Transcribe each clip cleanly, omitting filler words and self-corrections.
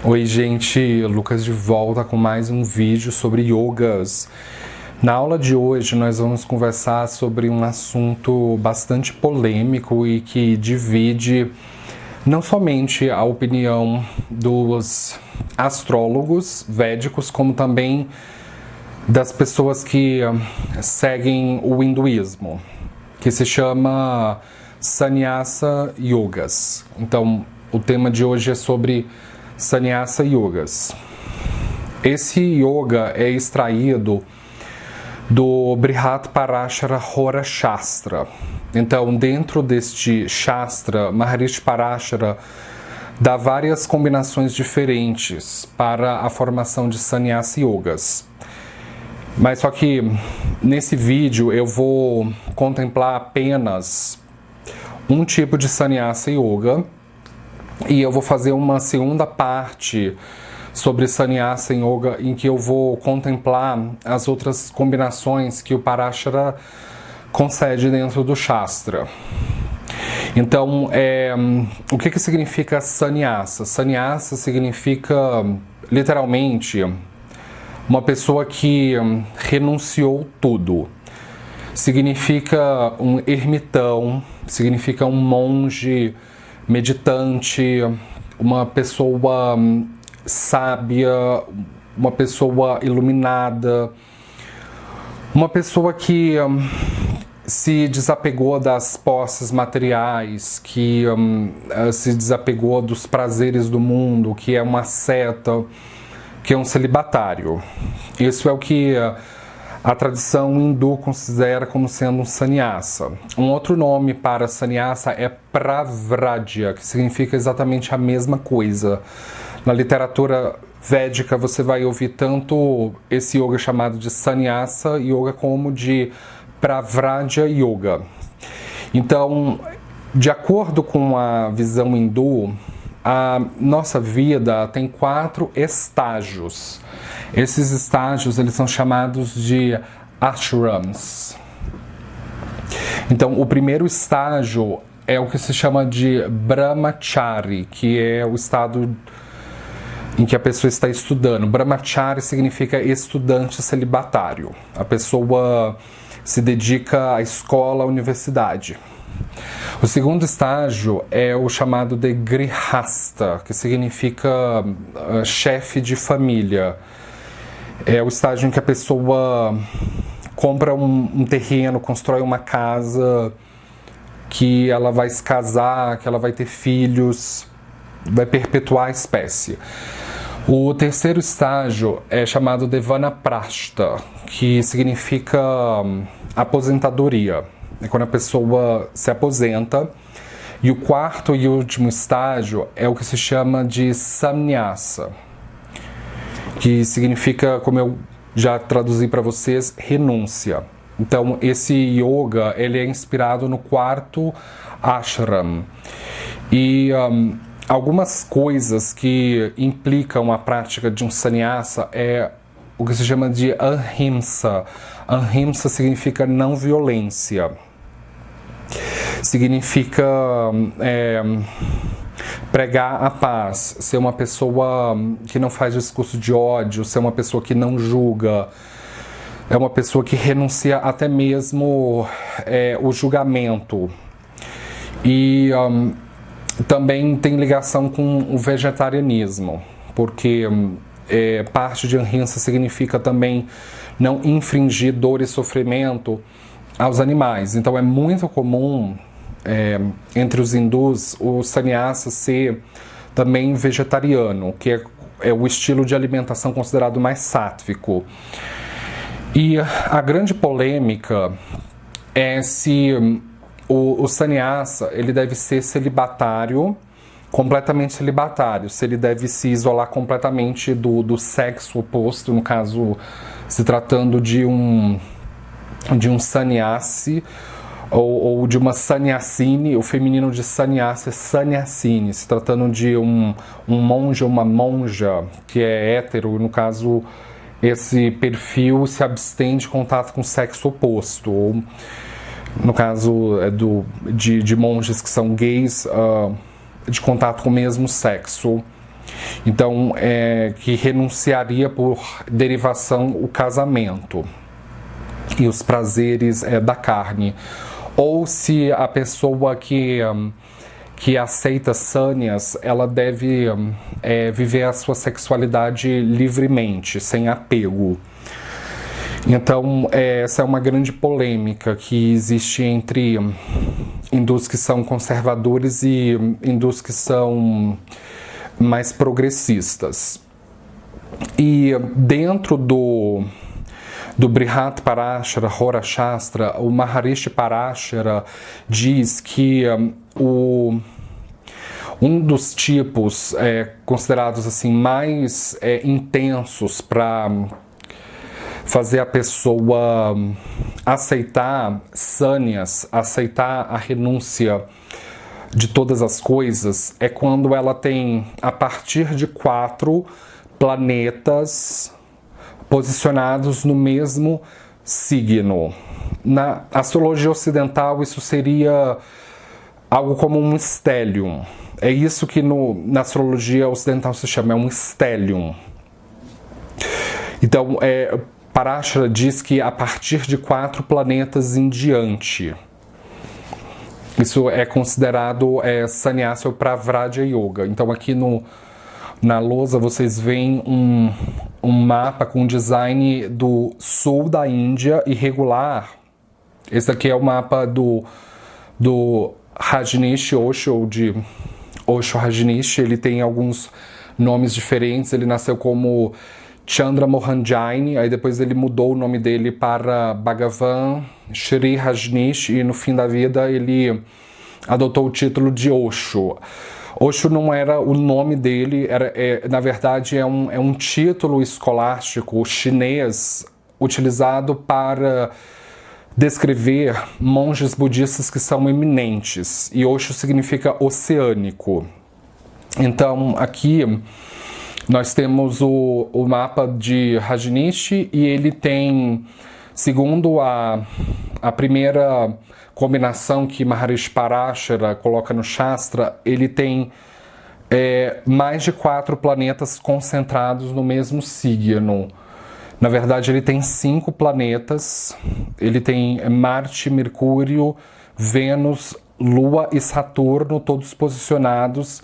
Oi gente, Lucas de volta com mais um vídeo sobre yogas. Na aula de hoje nós vamos conversar sobre um assunto bastante polêmico e que divide não somente a opinião dos astrólogos védicos, como também das pessoas que seguem o hinduísmo, que se chama Sannyasa Yogas. Então, o tema de hoje é sobre Sannyasa Yogas. Esse yoga é extraído do Brihat Parashara Hora Shastra. Então, dentro deste Shastra, Maharishi Parashara dá várias combinações diferentes para a formação de Sannyasa Yogas. Mas só que nesse vídeo eu vou contemplar apenas um tipo de Sannyasa Yoga. E eu vou fazer uma segunda parte sobre Sannyasa Yoga, em que eu vou contemplar as outras combinações que o Parashara concede dentro do Shastra. Então, o que significa Sannyasa? Sannyasa significa, literalmente, uma pessoa que renunciou tudo. Significa um ermitão, significa um monge meditante, uma pessoa sábia, uma pessoa iluminada, uma pessoa que se desapegou das posses materiais, que se desapegou dos prazeres do mundo, que é uma asceta, que é um celibatário. Isso é o que a tradição hindu considera como sendo um sannyasa. Um outro nome para sannyasa é pravradya, que significa exatamente a mesma coisa. Na literatura védica você vai ouvir tanto esse yoga chamado de sannyasa yoga como de pravradya yoga. Então, de acordo com a visão hindu, a nossa vida tem 4 estágios. Esses estágios eles são chamados de ashrams. Então, o primeiro estágio é o que se chama de brahmachari, que é o estado em que a pessoa está estudando. Brahmachari significa estudante celibatário. A pessoa se dedica à escola, à universidade. O segundo estágio é o chamado de grihasta, que significa chefe de família. É o estágio em que a pessoa compra um terreno, constrói uma casa, que ela vai se casar, que ela vai ter filhos, vai perpetuar a espécie. O terceiro estágio é chamado de vanaprastha, que significa aposentadoria. É quando a pessoa se aposenta. E o quarto e último estágio é o que se chama de samnyasa, que significa, como eu já traduzi para vocês, renúncia. Então, esse yoga ele é inspirado no 4º ashram. E algumas coisas que implicam a prática de um sannyasa é o que se chama de ahimsa. Ahimsa significa não violência. Significa pregar a paz, ser uma pessoa que não faz discurso de ódio, ser uma pessoa que não julga, é uma pessoa que renuncia até mesmo o julgamento. E também tem ligação com o vegetarianismo, porque parte de ahimsa significa também não infringir dor e sofrimento aos animais. Então é muito comum entre os hindus o sannyasa ser também vegetariano, que é o estilo de alimentação considerado mais sátvico. E a grande polêmica é se o sannyasa ele deve ser celibatário, completamente celibatário, se ele deve se isolar completamente do sexo oposto, no caso se tratando de um sannyasi ou de uma sannyasini. O feminino de sannyasa é sannyasini, se tratando de um monge ou uma monja que é hétero. No caso, esse perfil se abstém de contato com o sexo oposto, ou no caso de monges que são gays, de contato com o mesmo sexo. Então, que renunciaria por derivação o casamento e os prazeres da carne. Ou se a pessoa que aceita sânias, ela deve viver a sua sexualidade livremente, sem apego. Então, essa é uma grande polêmica que existe entre hindus que são conservadores e hindus que são mais progressistas. E dentro do Brihat Parashara Hora Shastra, o Maharishi Parashara diz que um dos tipos considerados assim mais intensos para fazer a pessoa aceitar sânias, aceitar a renúncia de todas as coisas, é quando ela tem, a partir de 4 planetas posicionados no mesmo signo. Na astrologia ocidental, isso seria algo como um stellium. É isso que na astrologia ocidental se chama, um stellium. Então, Parashara diz que a partir de 4 planetas em diante, isso é considerado Sannyasa ou Pravraja Yoga. Então aqui na lousa vocês veem um mapa com design do sul da Índia irregular. Esse aqui é o mapa do Rajneesh Osho, de Osho Rajneesh. Ele tem alguns nomes diferentes. Ele nasceu como Chandra Mohan Jain, aí depois ele mudou o nome dele para Bhagavan Shri Rajneesh e no fim da vida ele adotou o título de Osho. Osho não era o nome dele, na verdade é um título escolástico chinês utilizado para descrever monges budistas que são eminentes, e Osho significa oceânico. Então aqui nós temos o mapa de Rajneesh e ele tem, segundo a primeira combinação que Maharishi Parashara coloca no Shastra, ele tem mais de 4 planetas concentrados no mesmo signo. Na verdade, ele tem 5 planetas. Ele tem Marte, Mercúrio, Vênus, Lua e Saturno, todos posicionados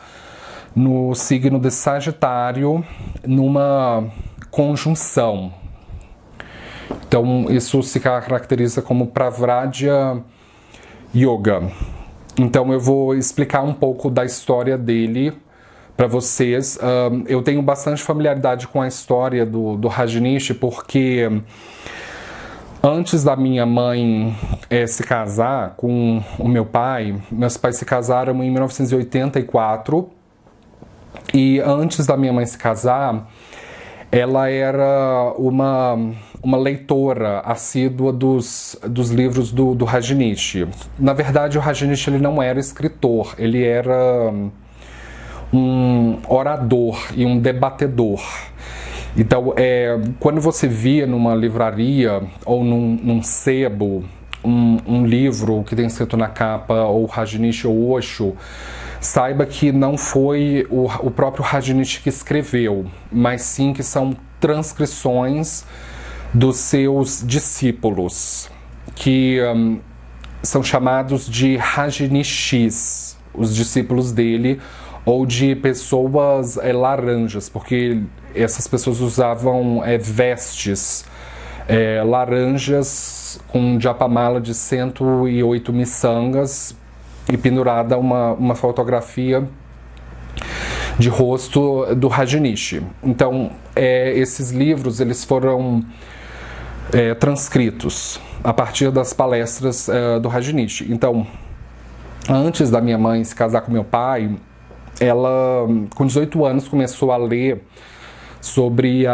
no signo de Sagitário, numa conjunção. Então, isso se caracteriza como Pravraja Yoga. Então, eu vou explicar um pouco da história dele para vocês. Eu tenho bastante familiaridade com a história do Rajneesh, porque antes da minha mãe se casar com o meu pai, meus pais se casaram em 1984, e antes da minha mãe se casar, ela era uma leitora assídua dos livros do Rajneesh. Na verdade, o Rajneesh ele não era escritor, ele era um orador e um debatedor. Então, quando você via numa livraria ou num sebo um livro que tem escrito na capa ou Rajneesh ou Osho, saiba que não foi o próprio Rajneesh que escreveu, mas sim que são transcrições dos seus discípulos, que são chamados de Rajneeshis, os discípulos dele, ou de pessoas laranjas, porque essas pessoas usavam vestes laranjas com japamala de 108 miçangas e pendurada uma fotografia de rosto do Rajneesh. Então, esses livros eles foram transcritos a partir das palestras do Rajneesh. Então, antes da minha mãe se casar com meu pai, ela, com 18 anos, começou a ler sobre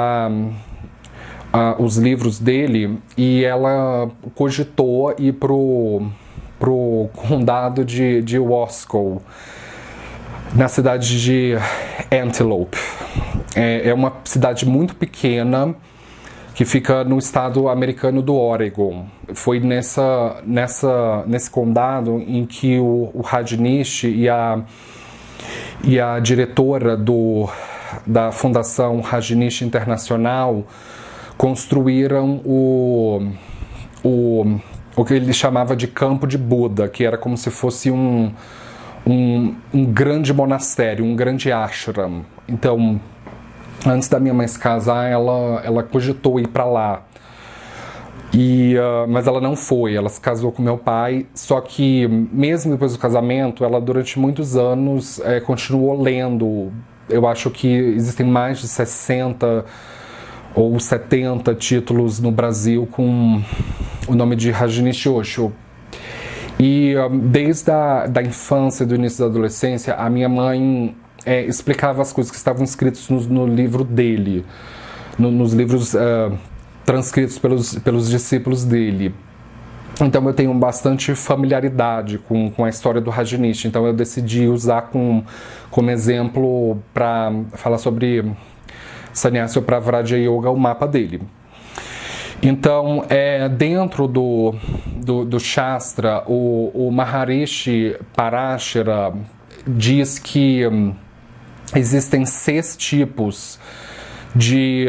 os livros dele, e ela cogitou ir pro condado de Wasco, na cidade de Antelope. É uma cidade muito pequena que fica no estado americano do Oregon. Foi nesse condado em que o Rajneesh e a diretora da Fundação Rajneesh Internacional construíram o que ele chamava de Campo de Buda, que era como se fosse um grande monastério, um grande ashram. Então, antes da minha mãe se casar, ela cogitou ir para lá. Mas ela não foi, ela se casou com meu pai, só que mesmo depois do casamento, ela durante muitos anos continuou lendo. Eu acho que existem mais de 60 ou 70 títulos no Brasil com o nome de Rajneesh Osho. E desde da infância e do início da adolescência, a minha mãe explicava as coisas que estavam escritas no livro dele, nos livros transcritos pelos discípulos dele. Então eu tenho bastante familiaridade com a história do Rajneesh, então eu decidi usar como exemplo para falar sobre Sannyasa Pravraja Yoga, o mapa dele. Então, dentro do Shastra, o Maharishi Parashara diz que existem 6 tipos de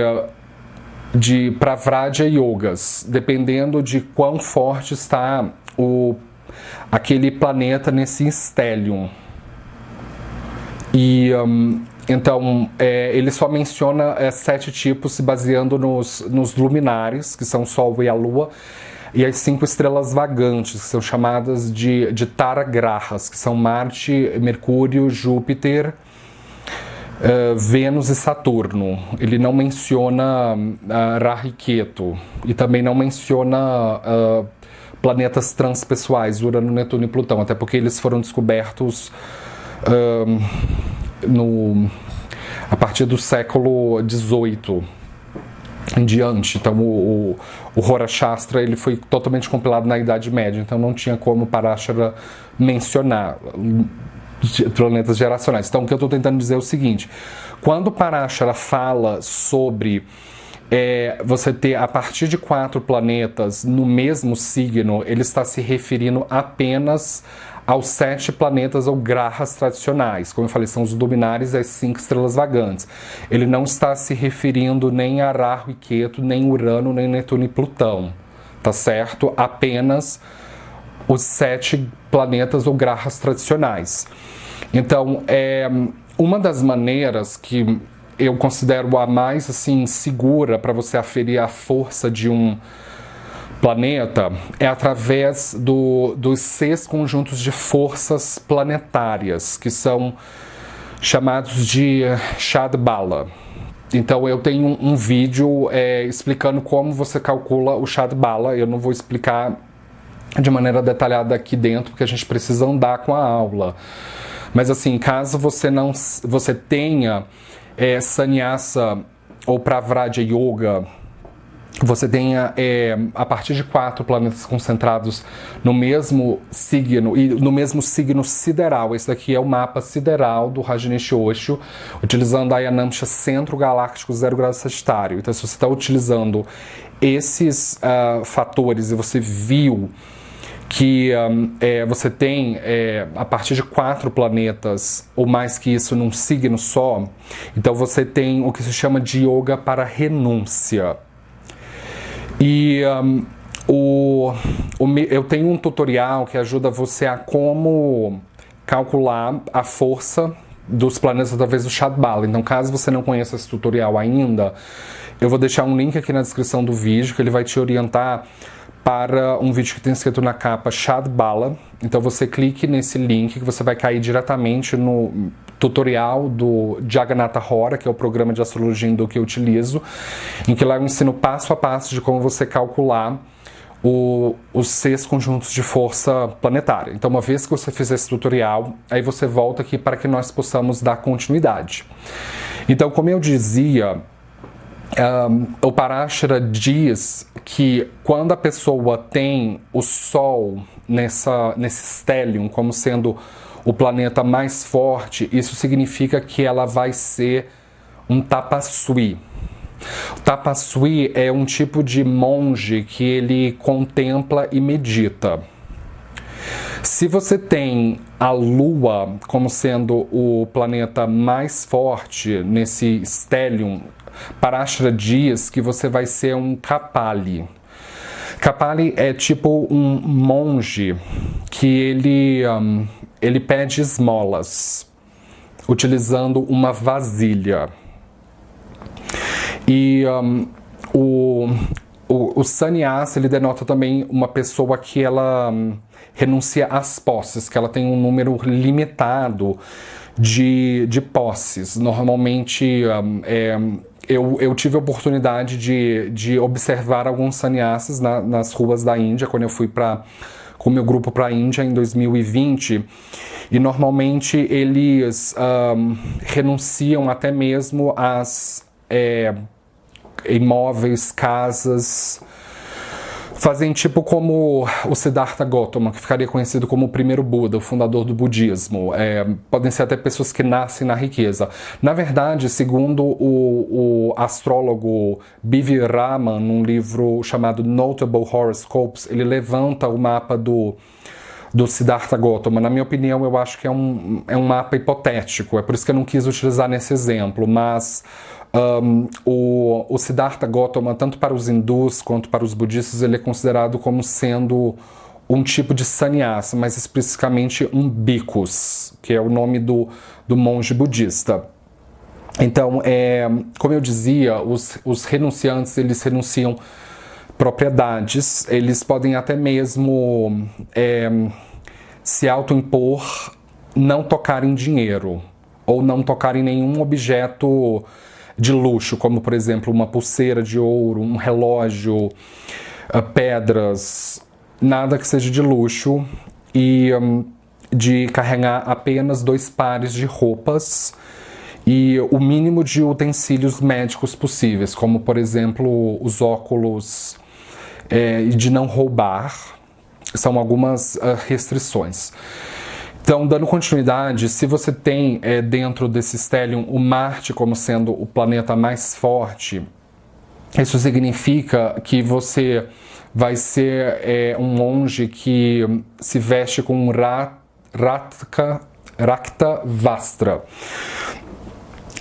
Pravraja Yogas, dependendo de quão forte está aquele planeta nesse stellium. E então, ele só menciona 7 tipos se baseando nos luminares, que são o Sol e a Lua, e as 5 estrelas vagantes, que são chamadas de Taragrahas, que são Marte, Mercúrio, Júpiter, Vênus e Saturno. Ele não menciona Rahu e Ketu, e também não menciona planetas transpessoais, Urano, Netuno e Plutão, até porque eles foram descobertos a partir do século XVIII em diante. Então o Hora Shastra ele foi totalmente compilado na Idade Média, então não tinha como Parashara mencionar planetas geracionais. Então o que eu estou tentando dizer é o seguinte: quando Parashara fala sobre você ter a partir de 4 planetas no mesmo signo, ele está se referindo apenas aos 7 planetas ou grahas tradicionais. Como eu falei, são os luminares e as 5 estrelas vagantes. Ele não está se referindo nem a Rahu e Ketu, nem Urano, nem Netuno e Plutão, tá certo? Apenas os 7 planetas ou grahas tradicionais. Então, uma das maneiras que eu considero a mais assim segura para você aferir a força de um planeta é através dos 6 conjuntos de forças planetárias, que são chamados de Shadbala. Então eu tenho um vídeo explicando como você calcula o Shadbala. Eu não vou explicar de maneira detalhada aqui dentro, porque a gente precisa andar com a aula. Mas assim, caso você tenha Sannyasa ou Pravraja Yoga, você tenha a partir de 4 planetas concentrados no mesmo signo, e no mesmo signo sideral. Esse daqui é o mapa sideral do Rajneesh Osho, utilizando a Ayanamsha Centro Galáctico 0 grau de Sagitário. Então, se você está utilizando esses fatores e você viu que você tem a partir de 4 planetas ou mais que isso num signo só, então você tem o que se chama de yoga para renúncia. E eu tenho um tutorial que ajuda você a como calcular a força dos planetas através do Shadbala. Então, caso você não conheça esse tutorial ainda, eu vou deixar um link aqui na descrição do vídeo que ele vai te orientar para um vídeo que tem escrito na capa Shadbala. Então você clique nesse link que você vai cair diretamente no tutorial do Jagannatha Hora, que é o programa de astrologia hindu que eu utilizo, em que lá eu ensino passo a passo de como você calcular os 6 conjuntos de força planetária. Então, uma vez que você fizer esse tutorial, aí você volta aqui para que nós possamos dar continuidade. Então, como eu dizia, o Parashara diz que quando a pessoa tem o Sol nesse stellium como sendo o planeta mais forte, isso significa que ela vai ser um tapaswi. O tapaswi é um tipo de monge que ele contempla e medita. Se você tem a Lua como sendo o planeta mais forte nesse stellium, Parashara diz que você vai ser um Kapali. Kapali é tipo um monge que ele pede esmolas utilizando uma vasilha. E o sannyasa, ele denota também uma pessoa que ela renuncia às posses, que ela tem um número limitado de posses. Normalmente, eu tive a oportunidade de observar alguns sannyasas nas ruas da Índia, quando eu fui com o meu grupo para a Índia em 2020, e normalmente eles renunciam até mesmo às imóveis, casas, fazem tipo como o Siddhartha Gautama, que ficaria conhecido como o primeiro Buda, o fundador do budismo. Podem ser até pessoas que nascem na riqueza. Na verdade, segundo o astrólogo B.V. Raman, num livro chamado Notable Horoscopes, ele levanta o mapa do Siddhartha Gautama. Na minha opinião, eu acho que é um mapa hipotético, é por isso que eu não quis utilizar nesse exemplo, mas o Siddhartha Gautama, tanto para os hindus quanto para os budistas, ele é considerado como sendo um tipo de sannyasa, mais especificamente um bhikkhus, que é o nome do monge budista. Então, como eu dizia, os renunciantes, eles renunciam propriedades, eles podem até mesmo se autoimpor não tocar em dinheiro ou não tocar em nenhum objeto de luxo, como por exemplo uma pulseira de ouro, um relógio, pedras, nada que seja de luxo, e de carregar apenas 2 pares de roupas e o mínimo de utensílios médicos possíveis, como por exemplo os óculos, e de não roubar. São algumas restrições. Então, dando continuidade, se você tem dentro desse stellium o Marte como sendo o planeta mais forte, isso significa que você vai ser um monge que se veste com Rakta Vastra.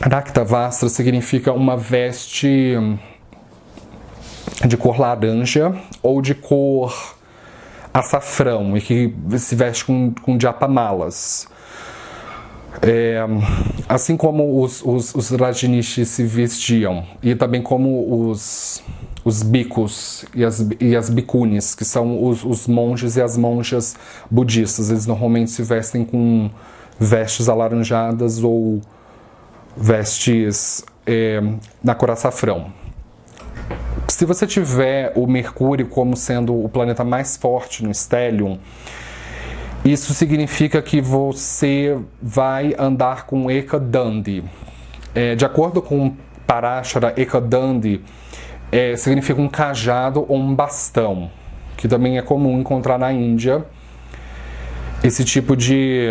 Rakta Vastra significa uma veste de cor laranja ou de cor açafrão, e que se veste com japamalas. Assim como os Rajnishis se vestiam, e também como os bhikkhus e as bhikkhunis, que são os monges e as monjas budistas. Eles normalmente se vestem com vestes alaranjadas ou vestes na cor açafrão. Se você tiver o Mercúrio como sendo o planeta mais forte no stellium, isso significa que você vai andar com Ekadandi. De acordo com Parashara, Ekadandi significa um cajado ou um bastão, que também é comum encontrar na Índia, esse tipo de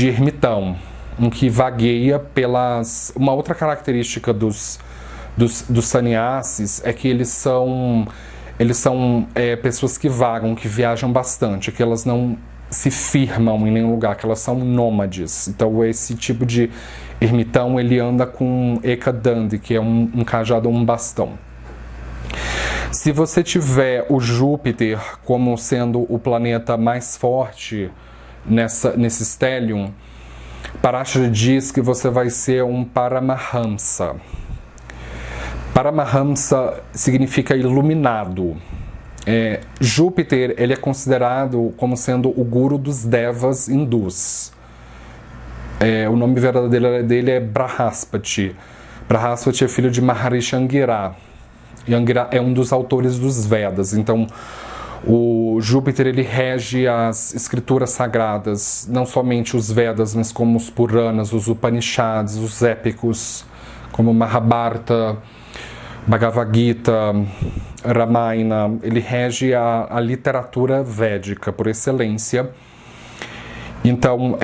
ermitão, um que vagueia pelas... Uma outra característica dos sannyasis é que eles são pessoas que vagam, que viajam bastante, que elas não se firmam em nenhum lugar, que elas são nômades. Então esse tipo de ermitão, ele anda com Ekadandi, que é um cajado ou um bastão. Se você tiver o Júpiter como sendo o planeta mais forte nesse stellium, Parashara diz que você vai ser um Paramahamsa. Paramahamsa significa iluminado. Júpiter, ele é considerado como sendo o guru dos devas hindus. O nome verdadeiro dele é Brahaspati. Brahaspati é filho de Maharishi Angira. E Angira é um dos autores dos Vedas. Então, o Júpiter, ele rege as escrituras sagradas, não somente os Vedas, mas como os Puranas, os Upanishads, os épicos, como Mahabharata, Bhagavad Gita, Ramayana. Ele rege a literatura védica por excelência. Então,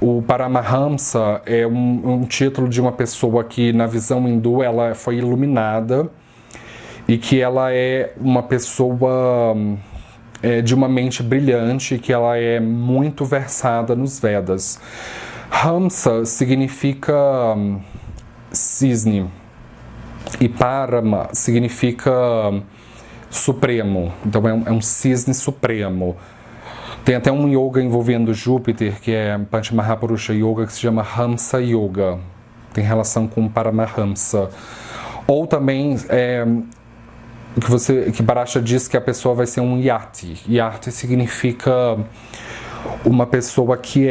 o Paramahamsa é um título de uma pessoa que, na visão hindu, ela foi iluminada e que ela é uma pessoa de uma mente brilhante, que ela é muito versada nos Vedas. Hamsa significa cisne e Parama significa supremo, então é um cisne supremo. Tem até um yoga envolvendo Júpiter, que é Panchamahaparusha Yoga, que se chama Hamsa Yoga, tem relação com Paramahamsa. Ou também que Parashara diz que a pessoa vai ser um yati. Yati significa uma pessoa que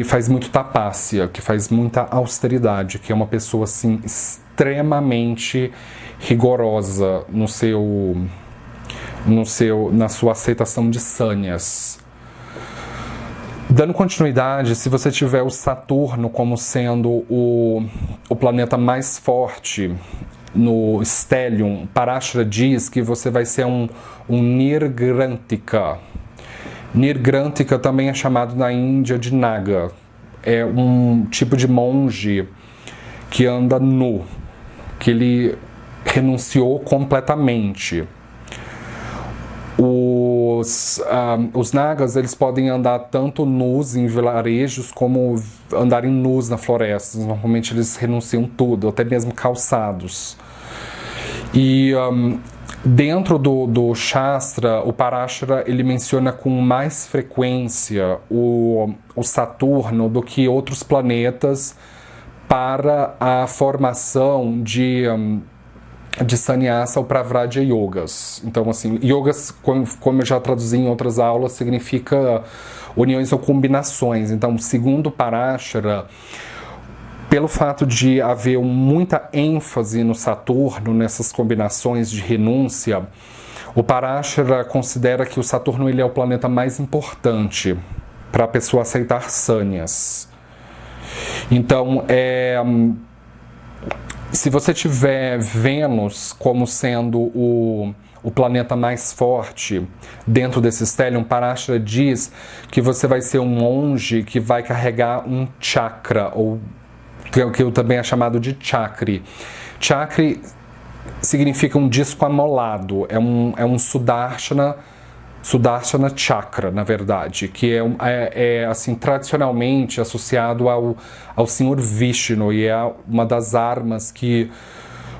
faz muito tapasya, que faz muita austeridade, que é uma pessoa assim extremamente rigorosa na sua aceitação de sannyas. Dando continuidade, se você tiver o Saturno como sendo o planeta mais forte no stellium, Parashara diz que você vai ser um Nirgrantika. Nirgrantika também é chamado na Índia de Naga. É um tipo de monge que anda nu, que ele renunciou completamente. Os nagas, eles podem andar tanto nus em vilarejos como andarem nus na floresta. Normalmente eles renunciam tudo, até mesmo calçados. E dentro do Shastra, o Parashara ele menciona com mais frequência o Saturno do que outros planetas para a formação de sannyasa ou pravraja yogas. Então, assim, yogas, como eu já traduzi em outras aulas, significa uniões ou combinações. Então, segundo Parashara, pelo fato de haver muita ênfase no Saturno, nessas combinações de renúncia, o Parashara considera que o Saturno ele é o planeta mais importante para a pessoa aceitar sannyas. Então, se você tiver Vênus como sendo o planeta mais forte dentro desse stellium, Parashara diz que você vai ser um monge que vai carregar um chakra, ou que também é chamado de chakri. Chakri significa um disco amolado, é um Sudarshana Chakra, na verdade, que é assim, tradicionalmente associado ao Senhor Vishnu, e é uma das armas que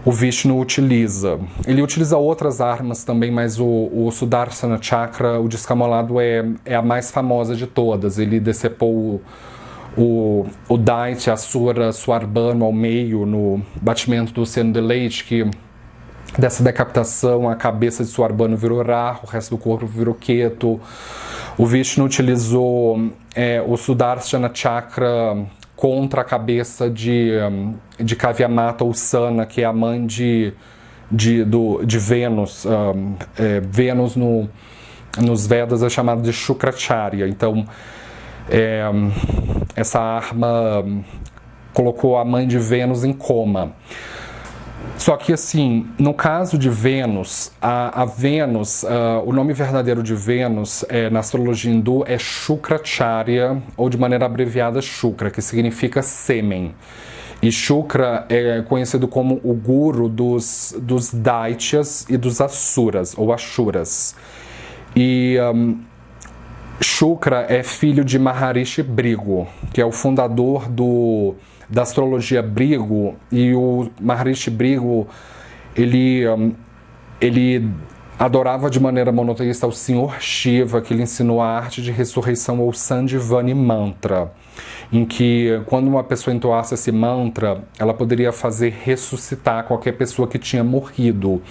o Vishnu utiliza. Ele utiliza outras armas também, mas o Sudarshana Chakra, o disco amolado, é a mais famosa de todas. Ele decepou o Daitya, Asura, Swarbanu ao meio no batimento do Oceano de Leite, que dessa decapitação, a cabeça de Swarbanu virou Rahu, o resto do corpo virou Ketu. O Vishnu utilizou o Sudarshana Chakra contra a cabeça de Kavyamata ou Sana, que é a mãe de Vênus. Vênus nos Vedas é chamado de Shukracharya. Então, essa arma colocou a mãe de Vênus em coma. Só que, assim, no caso de Vênus, a Vênus, o nome verdadeiro de Vênus na astrologia hindu é Shukracharya, ou de maneira abreviada Shukra, que significa sêmen. E Shukra é conhecido como o guru dos Daityas e dos Asuras, ou Ashuras. E Shukra é filho de Maharishi Bhrigu, que é o fundador da astrologia Bhrigu, e o Maharishi Bhrigu, ele adorava de maneira monoteísta o Senhor Shiva, que lhe ensinou a arte de ressurreição, ou Sandivani Mantra, em que quando uma pessoa entoasse esse mantra, ela poderia fazer ressuscitar qualquer pessoa que tinha morrido.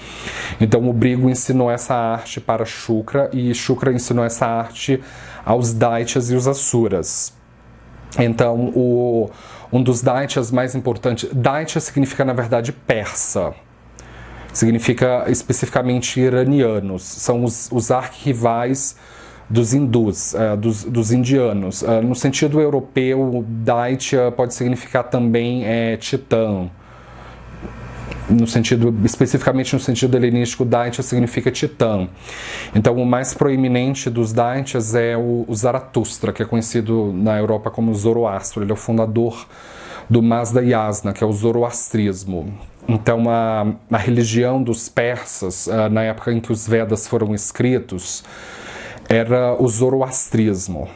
Então o Bhrigu ensinou essa arte para Shukra, e Shukra ensinou essa arte aos Daityas e os Asuras. Então um dos Daityas mais importantes, Daitya significa na verdade persa, significa especificamente iranianos, são os arquirrivais dos hindus, dos indianos. No sentido europeu, Daitya pode significar também titã. Especificamente no sentido helenístico, Daitya significa titã. Então, o mais proeminente dos Daityas é o Zaratustra, que é conhecido na Europa como Zoroastro. Ele é o fundador do Mazda Yasna, que é o zoroastrismo. Então, a religião dos persas, na época em que os Vedas foram escritos, era o zoroastrismo.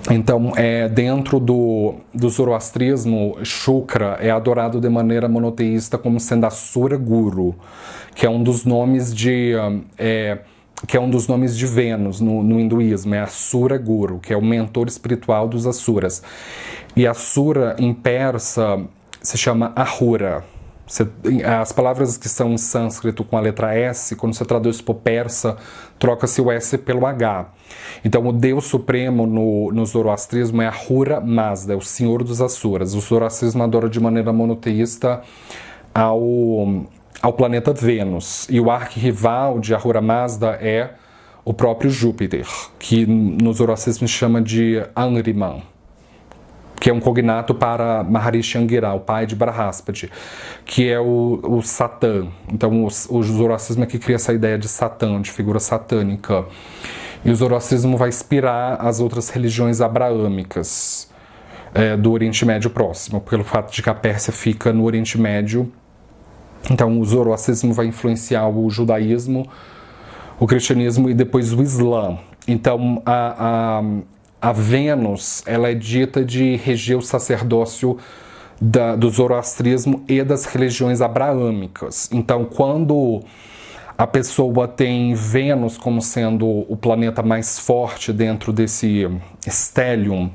Então, dentro do zoroastrismo, Shukra é adorado de maneira monoteísta como sendo Asura Guru, que é um dos nomes de Vênus no hinduísmo, é Asura Guru, que é o mentor espiritual dos Asuras. E Asura, em persa, se chama Ahura. As palavras que são em sânscrito com a letra S, quando você traduz para o persa, troca-se o S pelo H. Então, o Deus Supremo no zoroastrismo é Ahura Mazda, é o Senhor dos Asuras. O zoroastrismo adora de maneira monoteísta ao planeta Vênus. E o arquirrival de Ahura Mazda é o próprio Júpiter, que no zoroastrismo se chama de Ahriman, que é um cognato para Maharishi Angira, o pai de Brahaspati, que é o Satã. Então, o zoroastrismo é que cria essa ideia de Satã, de figura satânica. E o zoroastrismo vai inspirar as outras religiões abraâmicas do Oriente Médio próximo, pelo fato de que a Pérsia fica no Oriente Médio. Então, o zoroastrismo vai influenciar o judaísmo, o cristianismo e depois o Islã. Então, a Vênus, ela é dita de reger o sacerdócio do zoroastrismo e das religiões abraâmicas. Então, quando a pessoa tem Vênus como sendo o planeta mais forte dentro desse stellium,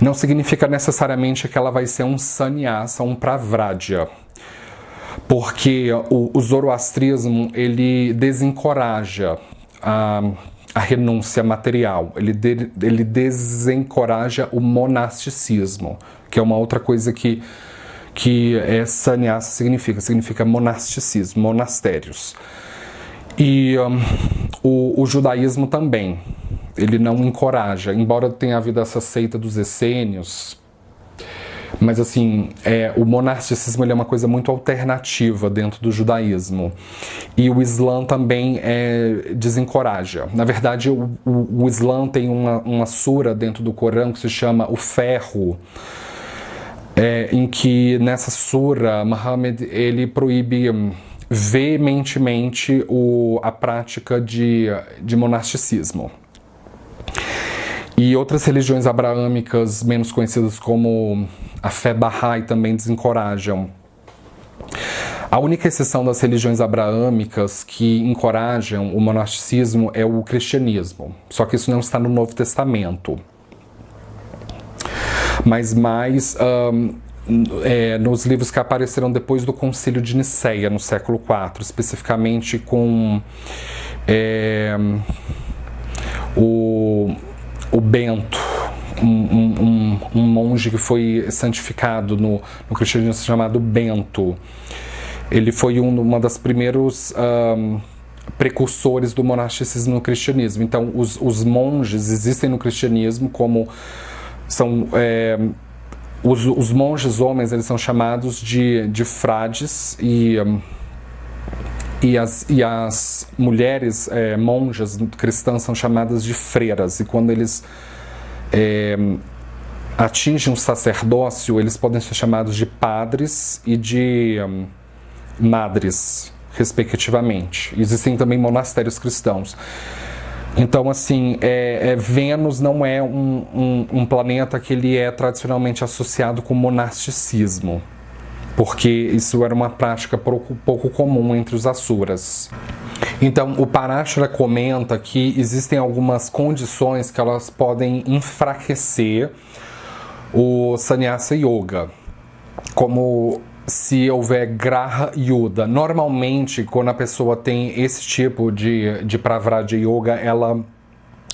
não significa necessariamente que ela vai ser um sannyasa, um pravradya, porque o zoroastrismo, ele desencoraja a renúncia material, ele desencoraja o monasticismo, que é uma outra coisa que sannyasa significa monasticismo, monastérios. E o judaísmo também, ele não encoraja, embora tenha havido essa seita dos essênios, mas assim, o monasticismo ele é uma coisa muito alternativa dentro do judaísmo. E o Islã também desencoraja. Na verdade, o Islã tem uma sura dentro do Corão que se chama o ferro, em que nessa sura, Muhammad ele proíbe veementemente a prática de monasticismo. E outras religiões abraâmicas menos conhecidas como a fé Bahá'í também desencorajam. A única exceção das religiões abraâmicas que encorajam o monasticismo é o cristianismo. Só que isso não está no Novo Testamento. Mas mais nos livros que apareceram depois do Concílio de Nicéia, no século IV, especificamente com o Bento, um monge que foi santificado no cristianismo chamado Bento. Ele foi uma das primeiros precursores do monasticismo no cristianismo. Então, os monges existem no cristianismo como são os monges homens, eles são chamados de frades e as mulheres monjas cristãs são chamadas de freiras. E quando eles atingem um sacerdócio, eles podem ser chamados de padres e de madres, respectivamente. Existem também monastérios cristãos. Então, assim, Vênus não é um planeta que ele é tradicionalmente associado com monasticismo, porque isso era uma prática pouco comum entre os Asuras. Então, o Parashara comenta que existem algumas condições que elas podem enfraquecer o Sannyasa Yoga, como se houver Graha Yuda. Normalmente, quando a pessoa tem esse tipo de Pravradya Yoga, ela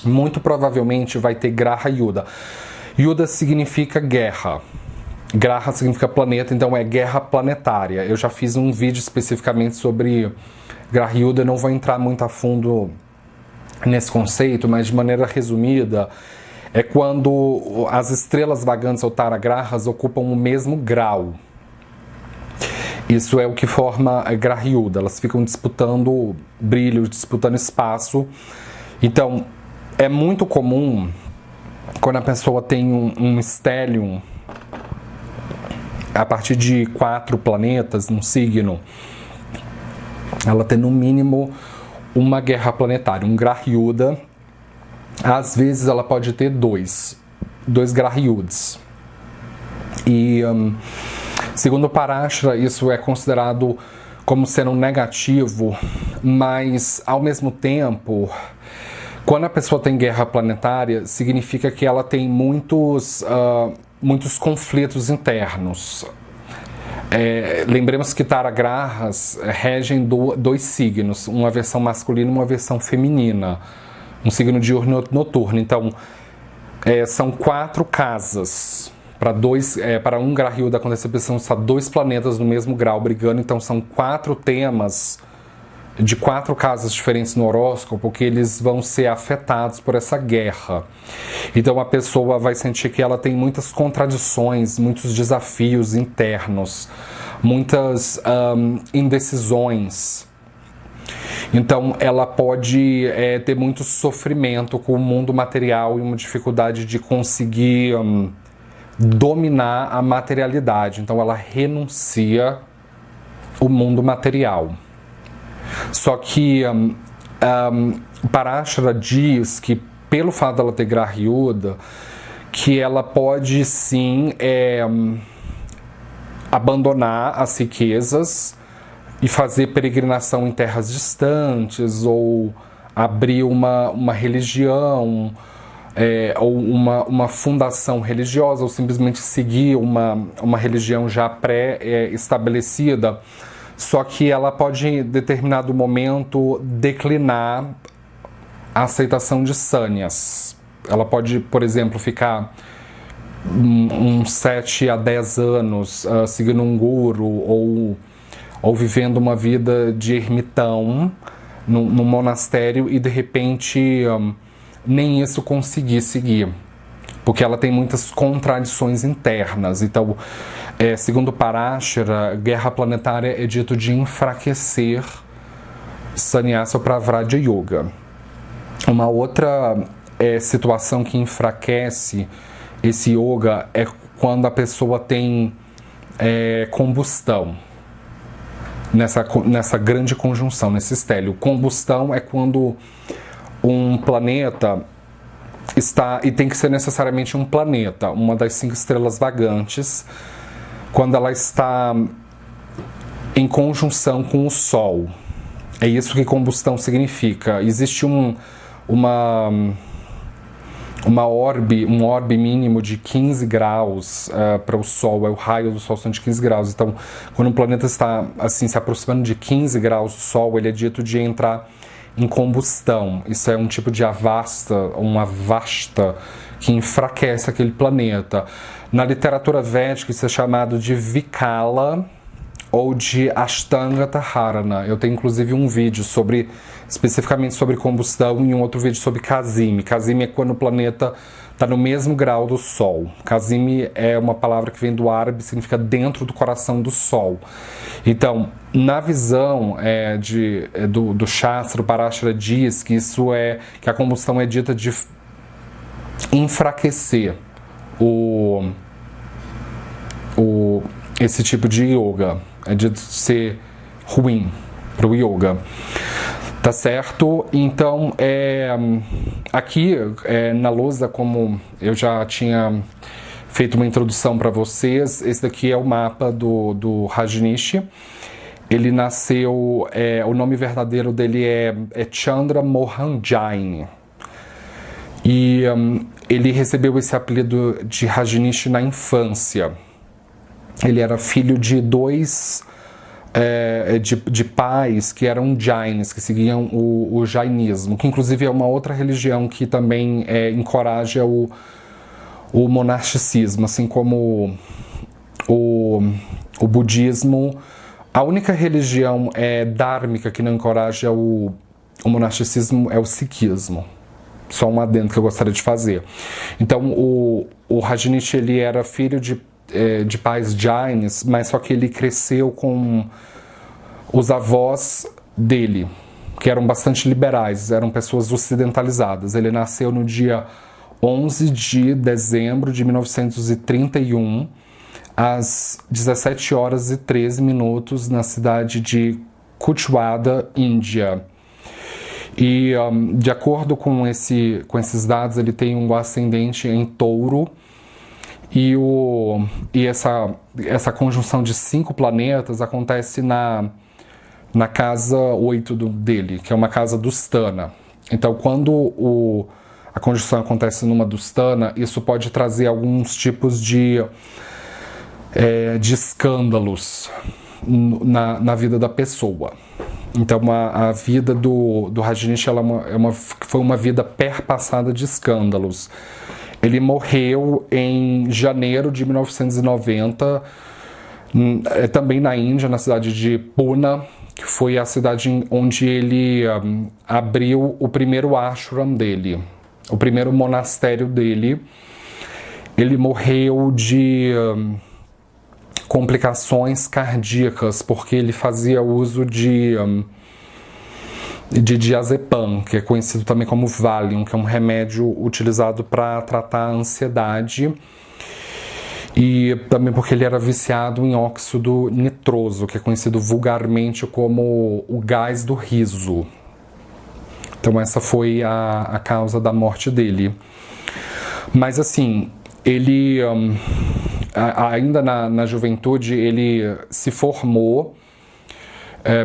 muito provavelmente vai ter Graha Yuda. Yuda significa guerra. Graha significa planeta, então é guerra planetária. Eu já fiz um vídeo especificamente sobre Graha Yuda, não vou entrar muito a fundo nesse conceito, mas de maneira resumida, é quando as estrelas vagantes ou Taragrahas ocupam o mesmo grau. Isso é o que forma a Graha Yuda, elas ficam disputando brilho, disputando espaço. Então, é muito comum, quando a pessoa tem um stellium a partir de 4 planetas num signo, ela tem no mínimo uma guerra planetária, um Grahyuda. Às vezes ela pode ter dois Grahyuds. E segundo Parashara, isso é considerado como sendo negativo, mas ao mesmo tempo, quando a pessoa tem guerra planetária, significa que ela tem muitos conflitos internos. Lembremos que Tara Grahas regem 2 signos, uma versão masculina e uma versão feminina, um signo diurno e noturno. Então, são 4 casas. Para um Grahyuda acontecer, precisam estar 2 planetas no mesmo grau brigando. Então, são 4 temas de 4 casas diferentes no horóscopo que eles vão ser afetados por essa guerra. Então, a pessoa vai sentir que ela tem muitas contradições, muitos desafios internos, muitas indecisões. Então, ela pode ter muito sofrimento com o mundo material e uma dificuldade de conseguir dominar a materialidade. Então, ela renuncia o mundo material. Só que Parashara diz que, pelo fato dela ter Grahyuda, que ela pode sim abandonar as riquezas e fazer peregrinação em terras distantes, ou abrir uma religião, ou uma fundação religiosa, ou simplesmente seguir uma religião já pré-estabelecida. Só que ela pode, em determinado momento, declinar a aceitação de sannhas. Ela pode, por exemplo, ficar uns 7 a 10 anos seguindo um guru ou vivendo uma vida de ermitão num monastério e, de repente, nem isso conseguir seguir, porque ela tem muitas contradições internas. Então, segundo Parashara, guerra planetária é dito de enfraquecer Sannyasa para Vraja Yoga. Uma outra situação que enfraquece esse yoga é quando a pessoa tem combustão, nessa grande conjunção, nesse estélio. Combustão é quando um planeta está, e tem que ser necessariamente um planeta, uma das 5 estrelas vagantes, quando ela está em conjunção com o Sol. É isso que combustão significa. Existe um orbe mínimo de 15 graus para o Sol, o raio do Sol são de 15 graus. Então, quando um planeta está assim, se aproximando de 15 graus do Sol, ele é dito de entrar em combustão. Isso é um tipo de uma avasta que enfraquece aquele planeta. Na literatura védica, isso é chamado de Vikala ou de Ashtanga Taharana. Eu tenho inclusive um vídeo especificamente sobre combustão e um outro vídeo sobre Kazimi. Kazimi é quando o planeta está no mesmo grau do Sol. Kazimi é uma palavra que vem do árabe, significa dentro do coração do Sol. Então, na visão do Shastra, o Parashara diz que que a combustão é dita de enfraquecer esse tipo de yoga. É dito de ser ruim para o yoga. Tá certo? Então, aqui na lousa, como eu já tinha feito uma introdução para vocês, esse daqui é o mapa do Rajneesh. Ele nasceu, o nome verdadeiro dele é Chandra Mohan Jain. E ele recebeu esse apelido de Rajneesh na infância. Ele era filho de 2 de pais que eram Jains, que seguiam o Jainismo, que inclusive é uma outra religião que também encoraja o monasticismo, assim como o budismo. A única religião dármica que não encoraja o monasticismo é o sikhismo. Só um adendo que eu gostaria de fazer. Então, o Rajneesh, ele era filho de pais Jains, mas só que ele cresceu com os avós dele, que eram bastante liberais, eram pessoas ocidentalizadas. Ele nasceu no dia 11 de dezembro de 1931, às 17 horas e 13 minutos na cidade de Kuchwada, Índia. E de acordo com esses dados, ele tem um ascendente em touro, e essa conjunção de 5 planetas acontece na casa 8 dele, que é uma casa dustana. Então, quando a conjunção acontece numa dustana, isso pode trazer alguns tipos de escândalos na vida da pessoa. Então, a vida do Rajneesh foi uma vida perpassada de escândalos. Ele morreu em janeiro de 1990, também na Índia, na cidade de Pune, que foi a cidade onde ele abriu o primeiro ashram dele, o primeiro monastério dele. Ele morreu de complicações cardíacas, porque ele fazia uso de diazepam, que é conhecido também como Valium, que é um remédio utilizado para tratar a ansiedade, e também porque ele era viciado em óxido nitroso, que é conhecido vulgarmente como o gás do riso. Então essa foi a causa da morte dele. Mas assim, ele ainda na juventude, ele se formou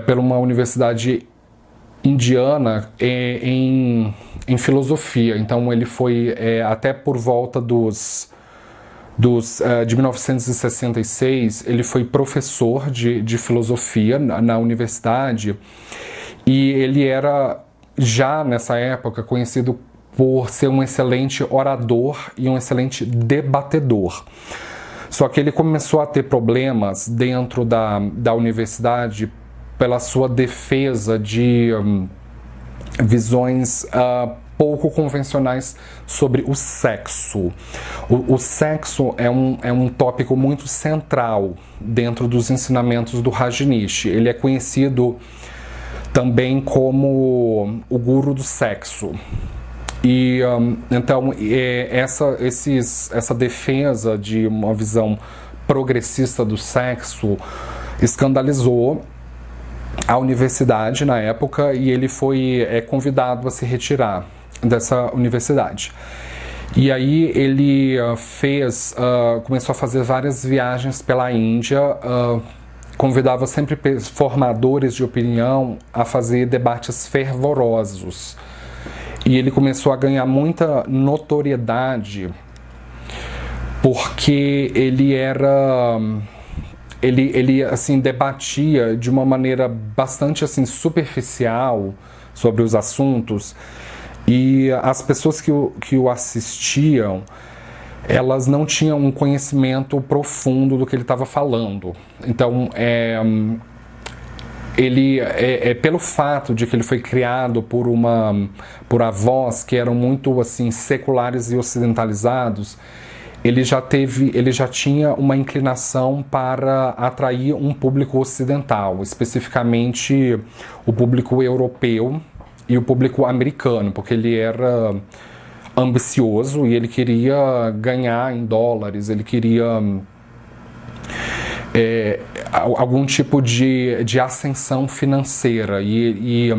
pela uma universidade indiana em filosofia. Então ele foi até por volta de 1966, ele foi professor de filosofia na universidade, e ele era já nessa época conhecido por ser um excelente orador e um excelente debatedor. Só que ele começou a ter problemas dentro da universidade pela sua defesa de visões pouco convencionais sobre o sexo. O sexo é um tópico muito central dentro dos ensinamentos do Rajneesh. Ele é conhecido também como o guru do sexo. E então essa defesa de uma visão progressista do sexo escandalizou a universidade na época, e ele foi convidado a se retirar dessa universidade. E aí ele começou a fazer várias viagens pela Índia, convidava sempre formadores de opinião a fazer debates fervorosos. E ele começou a ganhar muita notoriedade porque ele assim debatia de uma maneira bastante assim superficial sobre os assuntos, e as pessoas que o assistiam, elas não tinham um conhecimento profundo do que ele estava falando. Então ele pelo fato de que ele foi criado por avós que eram muito assim seculares e ocidentalizados, ele já tinha uma inclinação para atrair um público ocidental, especificamente o público europeu e o público americano, porque ele era ambicioso e ele queria ganhar em dólares, ele queria algum tipo de ascensão financeira, e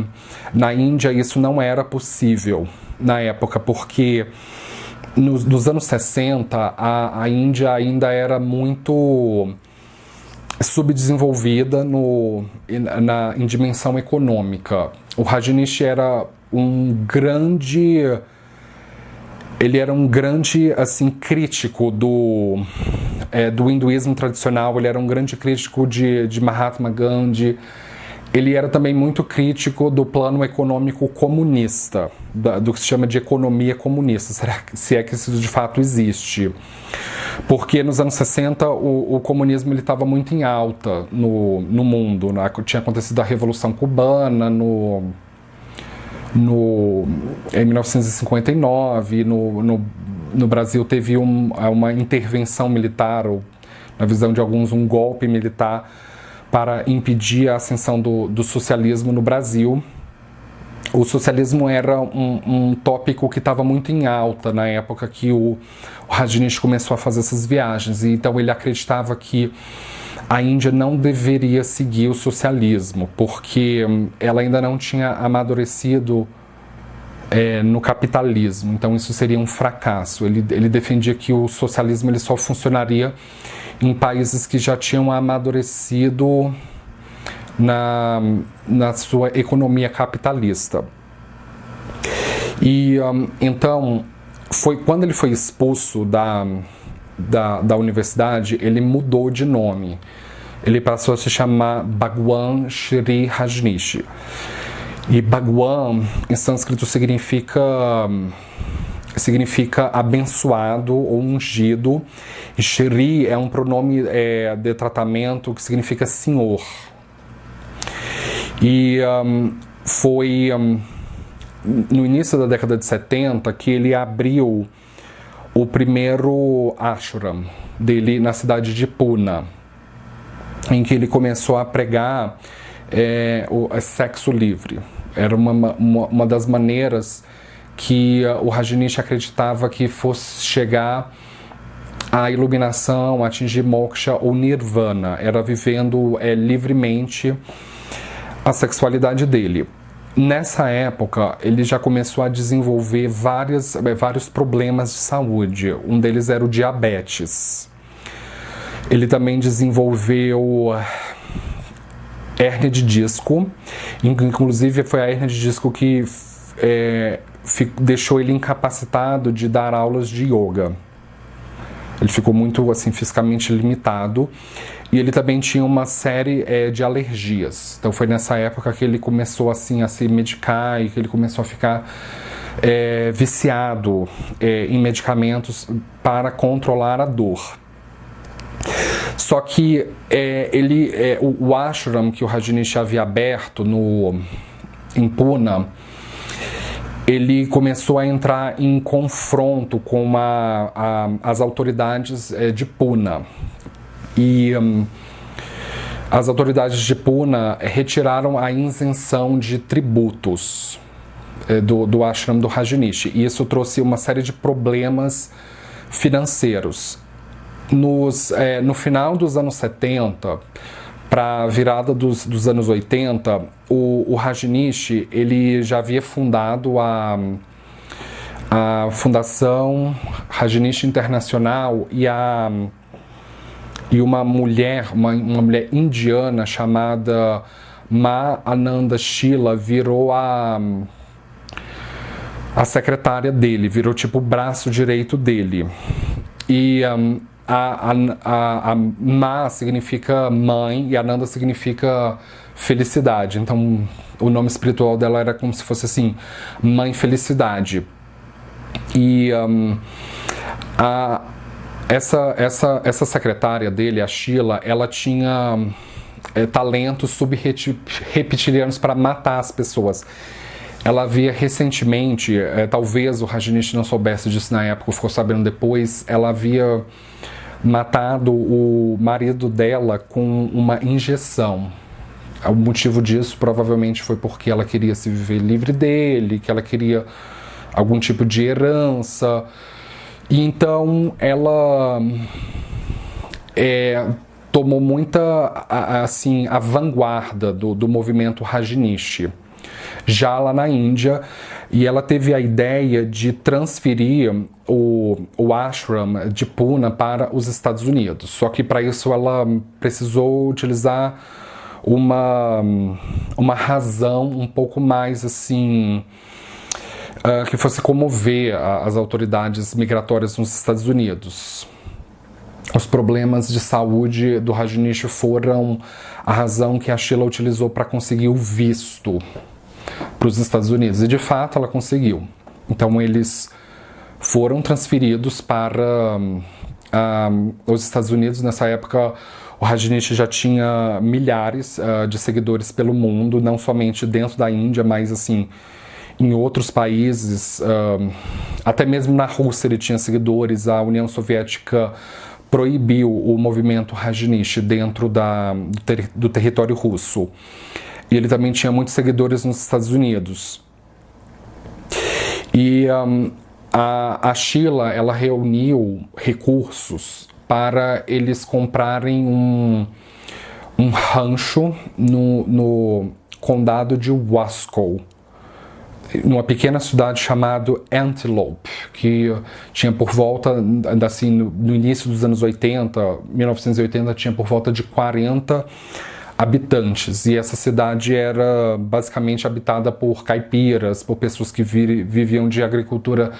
na Índia isso não era possível na época, porque nos anos 60 a Índia ainda era muito subdesenvolvida em dimensão econômica. O Rajneesh era um grande assim crítico do hinduísmo tradicional. Ele era um grande crítico de Mahatma Gandhi. Ele era também muito crítico do plano econômico comunista, do que se chama de economia comunista, se é que isso de fato existe. Porque nos anos 60 o comunismo estava muito em alta no mundo, né? Tinha acontecido a Revolução Cubana em 1959, no Brasil teve uma intervenção militar, ou na visão de alguns um golpe militar, para impedir a ascensão do socialismo no Brasil. o socialismo era um tópico que estava muito em alta na época que o Rajneesh começou a fazer essas viagens. E então ele acreditava que a Índia não deveria seguir o socialismo, porque ela ainda não tinha amadurecido no capitalismo. Então isso seria um fracasso. Ele defendia que o socialismo ele só funcionaria em países que já tinham amadurecido na sua economia capitalista. E então, quando ele foi expulso da universidade, ele mudou de nome. Ele passou a se chamar Bhagwan Shri Rajneesh. E Bhagwan, em sânscrito, significa abençoado ou ungido. E Shri é um pronome de tratamento que significa senhor. E foi no início da década de 70 que ele abriu o primeiro ashram dele na cidade de Pune, em que ele começou a pregar o sexo livre. Era uma das maneiras que o Rajneesh acreditava que fosse chegar à iluminação, atingir moksha ou nirvana. Era vivendo livremente a sexualidade dele. Nessa época, ele já começou a desenvolver vários problemas de saúde. Um deles era o diabetes. Ele também desenvolveu hérnia de disco. Inclusive, foi a hérnia de disco que deixou ele incapacitado de dar aulas de yoga. Ele ficou muito assim, fisicamente limitado. E ele também tinha uma série de alergias. Então foi nessa época que ele começou assim, a se medicar e que ele começou a ficar viciado em medicamentos para controlar a dor. Só que o ashram que o Rajneesh havia aberto em Pune, ele começou a entrar em confronto com as autoridades de Pune. E as autoridades de Pune retiraram a isenção de tributos do ashram do Rajneesh. E isso trouxe uma série de problemas financeiros. No final dos anos 70, para a virada dos anos 80, o Rajneesh ele já havia fundado a Fundação Rajneesh Internacional e uma mulher indiana chamada Ma Ananda Sheela virou a secretária dele, virou tipo o braço direito dele. E a Ma significa mãe e Ananda significa felicidade. Então o nome espiritual dela era como se fosse assim, Mãe Felicidade. E essa secretária dele, a Sheela, ela tinha talentos subreptilianos para matar as pessoas. Ela havia recentemente, talvez o Rajneesh não soubesse disso na época, ficou sabendo depois, ela havia matado o marido dela com uma injeção. O motivo disso provavelmente foi porque ela queria se viver livre dele, que ela queria algum tipo de herança. E então ela tomou muita a vanguarda do movimento Rajneesh, já lá na Índia, e ela teve a ideia de transferir o ashram de Pune para os Estados Unidos. Só que para isso ela precisou utilizar uma razão um pouco mais assim, que fosse comover as autoridades migratórias nos Estados Unidos. Os problemas de saúde do Rajneesh foram a razão que a Sheela utilizou para conseguir o visto para os Estados Unidos. E de fato ela conseguiu. Então eles foram transferidos para os Estados Unidos. Nessa época o Rajneesh já tinha milhares de seguidores pelo mundo, não somente dentro da Índia, mas assim em outros países, até mesmo na Rússia ele tinha seguidores. A União Soviética proibiu o movimento Rajneesh dentro do território russo. E ele também tinha muitos seguidores nos Estados Unidos. E a Sheila, ela reuniu recursos para eles comprarem um rancho no condado de Wasco, numa pequena cidade chamada Antelope, que tinha por volta, assim, no início dos anos 80, 1980, tinha por volta de 40 habitantes, e essa cidade era basicamente habitada por caipiras, por pessoas que viviam de agricultura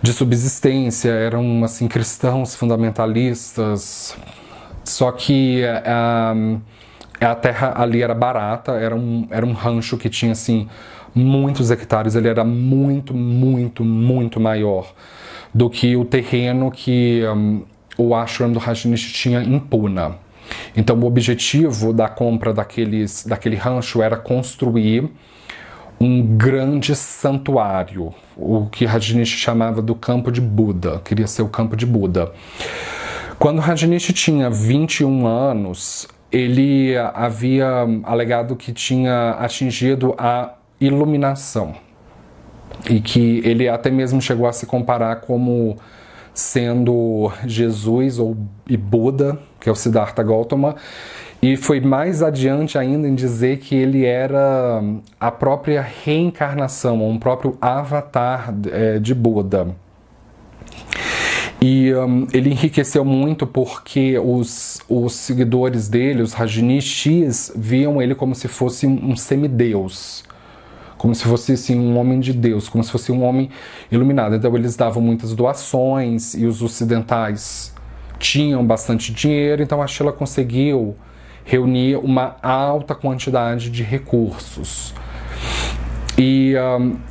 de subsistência, eram, assim, cristãos fundamentalistas, só que a terra ali era barata, era um rancho que tinha, assim, muitos hectares, ele era muito, muito, muito maior do que o terreno que o ashram do Rajneesh tinha em Pune. Então o objetivo da compra daquele rancho era construir um grande santuário, o que Rajneesh chamava do campo de Buda, queria ser o campo de Buda. Quando Rajneesh tinha 21 anos, ele havia alegado que tinha atingido a iluminação, e que ele até mesmo chegou a se comparar como sendo Jesus e Buda, que é o Siddhartha Gautama, e foi mais adiante ainda em dizer que ele era a própria reencarnação, um próprio avatar de Buda. E ele enriqueceu muito porque os seguidores dele, os Rajneeshis, viam ele como se fosse um semideus, como se fosse, assim, um homem de Deus, como se fosse um homem iluminado. Então eles davam muitas doações e os ocidentais tinham bastante dinheiro, então a Sheila conseguiu reunir uma alta quantidade de recursos. E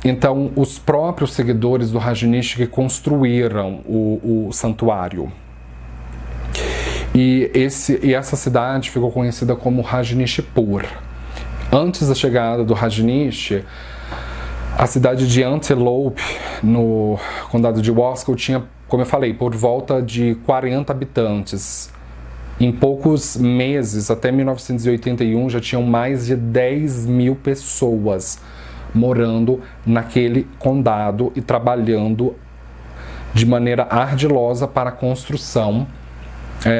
então os próprios seguidores do Rajneesh que construíram o santuário. E essa cidade ficou conhecida como Rajneeshpur. Antes da chegada do Rajneesh, a cidade de Antelope, no condado de Wasco, tinha, como eu falei, por volta de 40 habitantes. Em poucos meses, até 1981, já tinham mais de 10 mil pessoas morando naquele condado e trabalhando de maneira ardilosa para a construção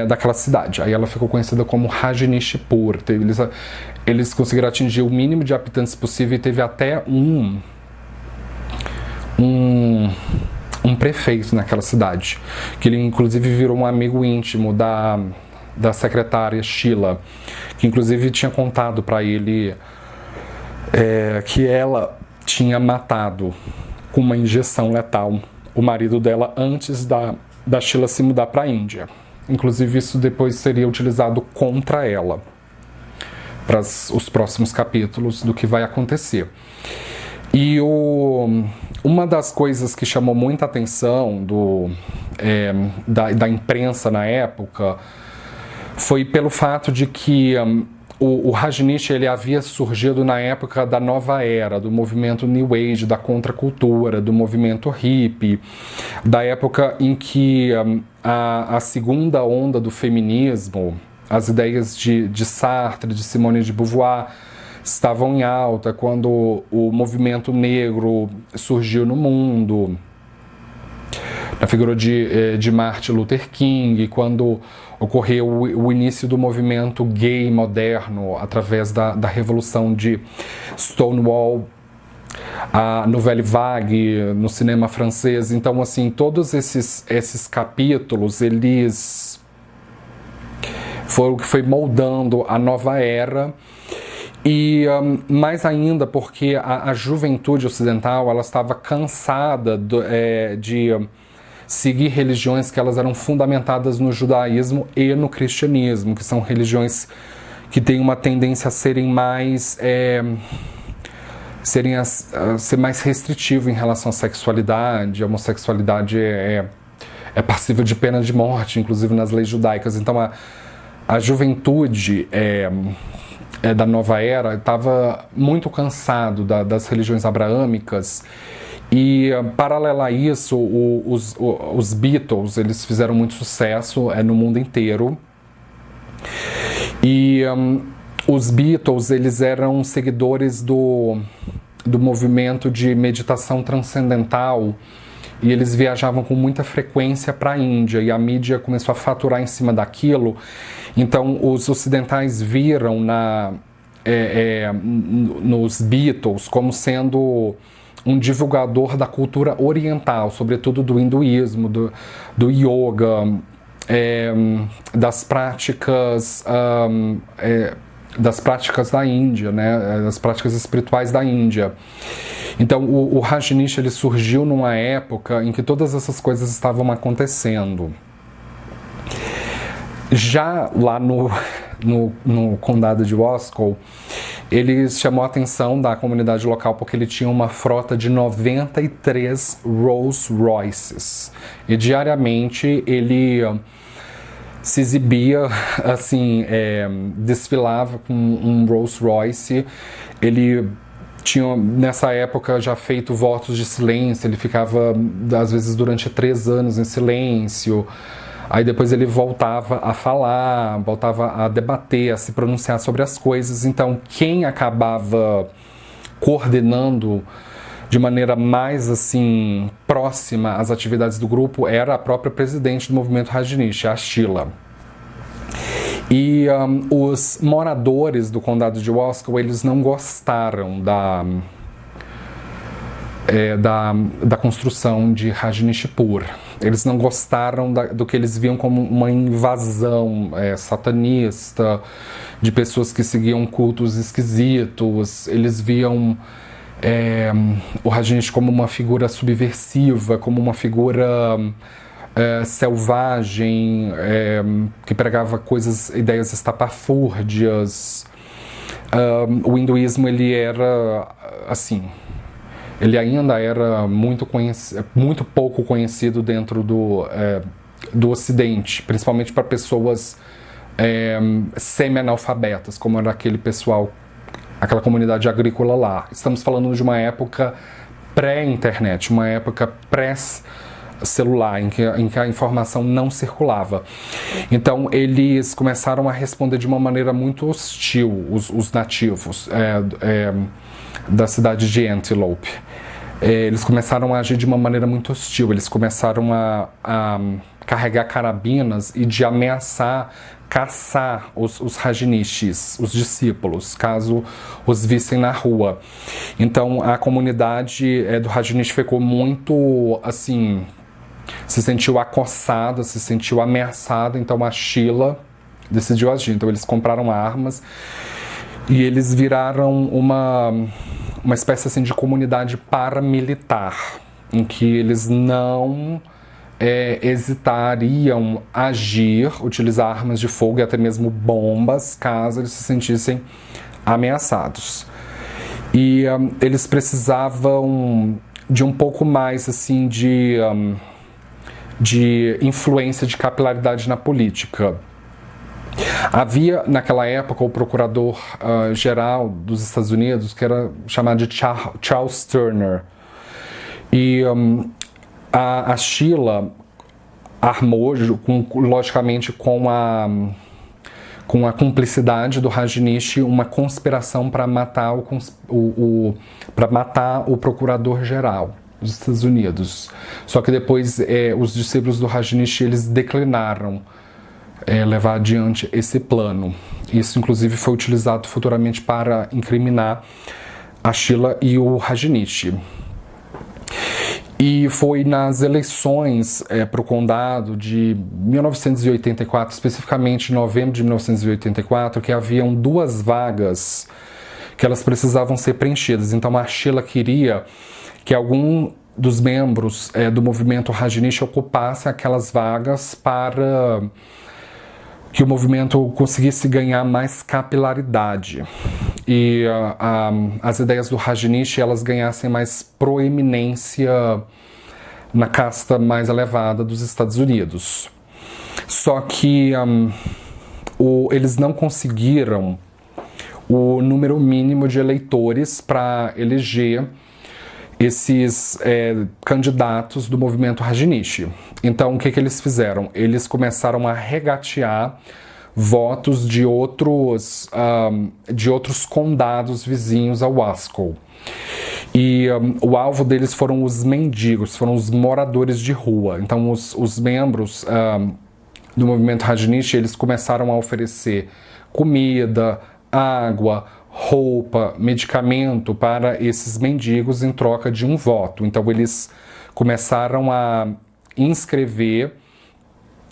daquela cidade. Aí ela ficou conhecida como Rajneeshpur. Eles conseguiram atingir o mínimo de habitantes possível e teve até um prefeito naquela cidade, que ele inclusive virou um amigo íntimo da secretária Sheila, que inclusive tinha contado para ele que ela tinha matado com uma injeção letal o marido dela antes da Sheila se mudar para a Índia. Inclusive isso depois seria utilizado contra ela para os próximos capítulos do que vai acontecer. E uma das coisas que chamou muita atenção da imprensa na época foi pelo fato de que o Rajneesh ele havia surgido na época da nova era, do movimento New Age, da contracultura, do movimento hippie, da época em que a segunda onda do feminismo, as ideias de Sartre, de Simone de Beauvoir, estavam em alta, quando o movimento negro surgiu no mundo, na figura de Martin Luther King, quando ocorreu o início do movimento gay moderno através da revolução de Stonewall, a Nouvelle Vague no cinema francês. Então, assim, todos esses capítulos, eles foram o que foi moldando a nova era. E mais ainda porque a juventude ocidental ela estava cansada de seguir religiões que elas eram fundamentadas no judaísmo e no cristianismo, que são religiões que têm uma tendência a serem mais ser mais restritivo em relação à sexualidade. A homossexualidade é passível de pena de morte, inclusive nas leis judaicas. Então a juventude da nova era estava muito cansado das religiões abraâmicas. E, paralela a isso, os Beatles, eles fizeram muito sucesso no mundo inteiro. E os Beatles, eles eram seguidores do movimento de meditação transcendental, e eles viajavam com muita frequência para a Índia, e a mídia começou a faturar em cima daquilo. Então os ocidentais viram nos Beatles como sendo um divulgador da cultura oriental, sobretudo do hinduísmo, do yoga, das práticas da Índia, né, das práticas espirituais da Índia. Então o Rajneesh ele surgiu numa época em que todas essas coisas estavam acontecendo. Já lá no condado de Wasco, ele chamou a atenção da comunidade local porque ele tinha uma frota de 93 Rolls Royces. E diariamente ele se exibia, assim, desfilava com um Rolls Royce. Ele tinha, nessa época, já feito votos de silêncio. Ele ficava, às vezes, durante 3 anos em silêncio. Aí depois ele voltava a falar, voltava a debater, a se pronunciar sobre as coisas. Então, quem acabava coordenando de maneira mais assim próxima às atividades do grupo era a própria presidente do movimento Rajneesh, a Sheila. E os moradores do condado de Wasco, eles não gostaram da construção de Rajneeshpur. Eles não gostaram do que eles viam como uma invasão satanista, de pessoas que seguiam cultos esquisitos. Eles viam o Rajneesh como uma figura subversiva, como uma figura selvagem, que pregava ideias estapafúrdias. O hinduísmo, ele era assim... Ele ainda era muito pouco conhecido dentro do Ocidente, principalmente para pessoas semi-analfabetas, como era aquela comunidade agrícola lá. Estamos falando de uma época pré-internet, uma época pré-celular, em que a informação não circulava. Então, eles começaram a responder de uma maneira muito hostil, os nativos da cidade de Antelope. Eles começaram a agir de uma maneira muito hostil. Eles começaram a carregar carabinas e de ameaçar caçar os Rajneeshis, os discípulos, caso os vissem na rua. Então a comunidade do Rajneesh ficou muito assim, se sentiu acossada, se sentiu ameaçada. Então a Sheila decidiu agir. Então eles compraram armas e eles viraram uma espécie assim de comunidade paramilitar, em que eles não hesitariam agir, utilizar armas de fogo e até mesmo bombas, caso eles se sentissem ameaçados. E eles precisavam de um pouco mais assim de influência, de capilaridade na política. Havia, naquela época, o procurador-geral dos Estados Unidos, que era chamado de Charles Turner. E a Sheila armou, logicamente, com a cumplicidade do Rajneesh, uma conspiração para matar o procurador-geral dos Estados Unidos. Só que depois os discípulos do Rajneesh, eles declinaram levar adiante esse plano. Isso, inclusive, foi utilizado futuramente para incriminar a Sheila e o Rajneesh. E foi nas eleições para o condado de 1984, especificamente em novembro de 1984, que haviam 2 vagas que elas precisavam ser preenchidas. Então a Sheila queria que algum dos membros do movimento Rajneesh ocupasse aquelas vagas para que o movimento conseguisse ganhar mais capilaridade e as ideias do Rajneesh elas ganhassem mais proeminência na casta mais elevada dos Estados Unidos. Só que eles não conseguiram o número mínimo de eleitores para eleger esses candidatos do movimento Rajneesh. Então, o que eles fizeram? Eles começaram a regatear votos de outros condados vizinhos a Wasco. E o alvo deles foram os mendigos, foram os moradores de rua. Então os membros do movimento Rajneesh, eles começaram a oferecer comida, água, roupa, medicamento para esses mendigos em troca de um voto. Então eles começaram a inscrever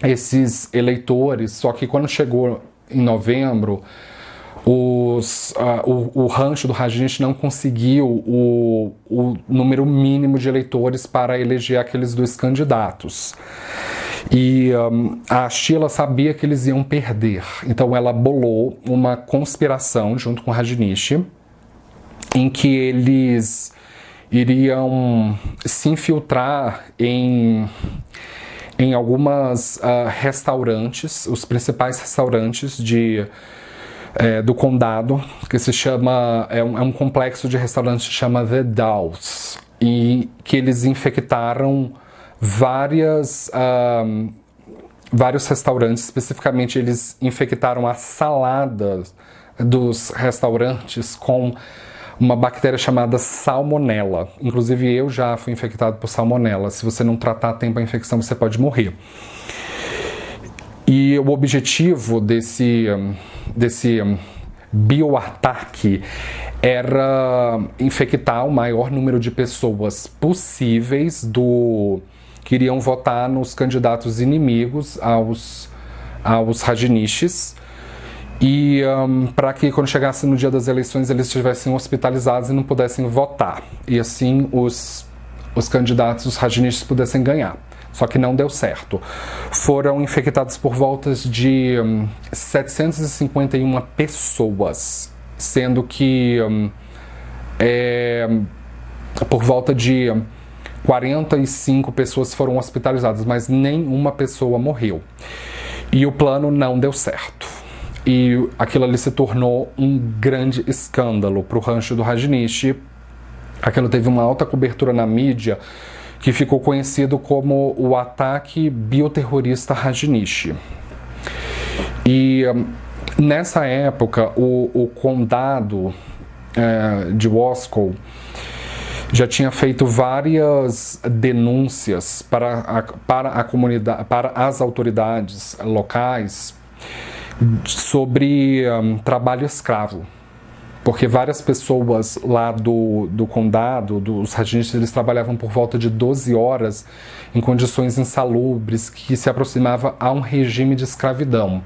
esses eleitores, só que quando chegou em novembro, o rancho do Rajneesh não conseguiu o número mínimo de eleitores para eleger aqueles 2 candidatos. E a Sheela sabia que eles iam perder, então ela bolou uma conspiração junto com o Rajneesh, em que eles iriam se infiltrar em algumas restaurantes, os principais restaurantes do condado, que se chama, é um complexo de restaurantes que se chama The Dalles, e que eles infectaram vários restaurantes. Especificamente eles infectaram as saladas dos restaurantes com uma bactéria chamada salmonella. Inclusive eu já fui infectado por salmonella. Se você não tratar a tempo a infecção, você pode morrer. E o objetivo desse bioataque era infectar o maior número de pessoas possíveis que iriam votar nos candidatos inimigos aos Rajneeshs, e para que quando chegasse no dia das eleições eles estivessem hospitalizados e não pudessem votar, e assim os candidatos, os Rajneeshs, pudessem ganhar. Só que não deu certo. Foram infectados por volta de 751 pessoas, sendo que por volta de 45 pessoas foram hospitalizadas, mas nenhuma pessoa morreu. E o plano não deu certo. E aquilo ali se tornou um grande escândalo para o rancho do Rajneesh. Aquilo teve uma alta cobertura na mídia, que ficou conhecido como o ataque bioterrorista Rajneesh. E nessa época, o condado de Wasco já tinha feito várias denúncias para a comunidade, para as autoridades locais sobre trabalho escravo. Porque várias pessoas lá do condado, dos Rajneesh, eles trabalhavam por volta de 12 horas em condições insalubres, que se aproximava a um regime de escravidão.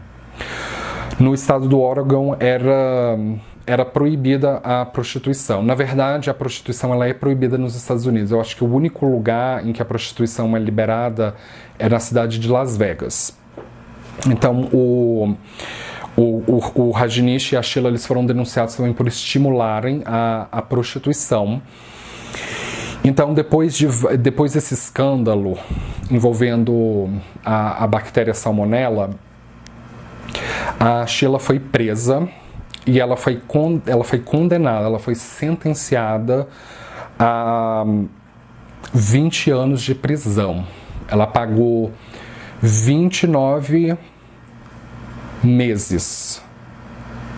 No estado do Oregon era proibida a prostituição. Na verdade, a prostituição ela é proibida nos Estados Unidos. Eu acho que o único lugar em que a prostituição é liberada é na cidade de Las Vegas. Então, o Rajneesh e a Sheela, eles foram denunciados também por estimularem a prostituição. Então, depois desse escândalo envolvendo a bactéria salmonella, a Sheela foi presa e ela foi condenada, ela foi sentenciada a 20 anos de prisão. Ela pagou 29 meses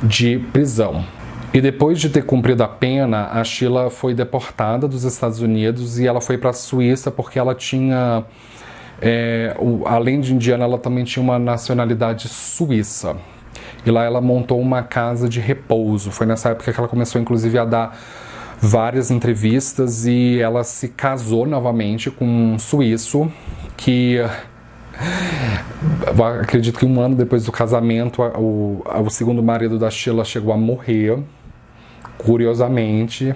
de prisão. E depois de ter cumprido a pena, a Sheela foi deportada dos Estados Unidos e ela foi para a Suíça porque ela tinha, além de indiana, ela também tinha uma nacionalidade suíça. E lá ela montou uma casa de repouso. Foi nessa época que ela começou, inclusive, a dar várias entrevistas, e ela se casou novamente com um suíço que... acredito que um ano depois do casamento, o segundo marido da Sheela chegou a morrer, curiosamente.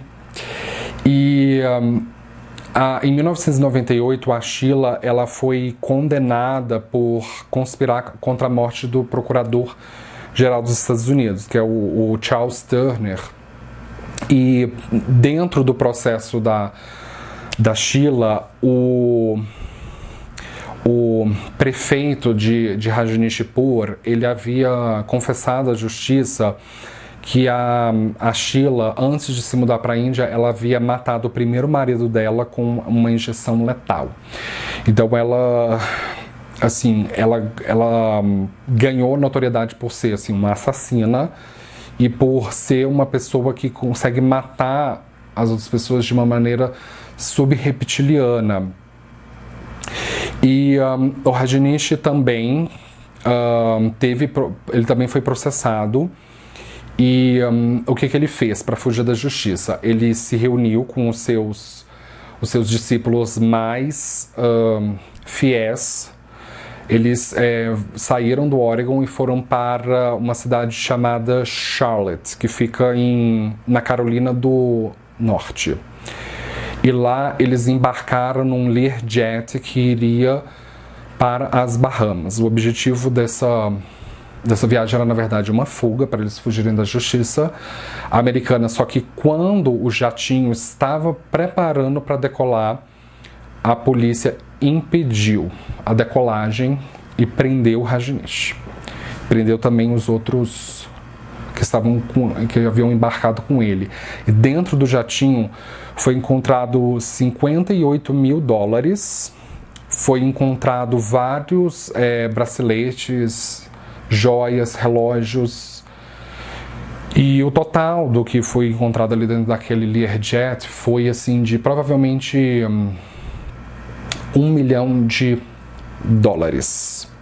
E em 1998, a Sheela ela foi condenada por conspirar contra a morte do procurador-geral dos Estados Unidos, que é o Charles Turner. E dentro do processo da Sheela, o prefeito de Rajneeshpur, ele havia confessado à justiça que a Sheela, antes de se mudar para a Índia, ela havia matado o primeiro marido dela com uma injeção letal. Então ela ganhou notoriedade por ser uma assassina e por ser uma pessoa que consegue matar as outras pessoas de uma maneira subreptiliana. E o Rajneesh também ele também foi processado. E o que ele fez para fugir da justiça? Ele se reuniu com os seus discípulos mais fiéis. Eles saíram do Oregon e foram para uma cidade chamada Charlotte, que fica na Carolina do Norte. E lá eles embarcaram num Learjet que iria para as Bahamas. O objetivo dessa viagem era, na verdade, uma fuga para eles fugirem da justiça americana. Só que quando o jatinho estava preparando para decolar, a polícia impediu a decolagem e prendeu o Rajneesh. Prendeu também os outros que haviam embarcado com ele. E dentro do jatinho foi encontrado $58 mil, foi encontrado vários braceletes, joias, relógios, e o total do que foi encontrado ali dentro daquele Learjet foi assim de provavelmente $1 milhão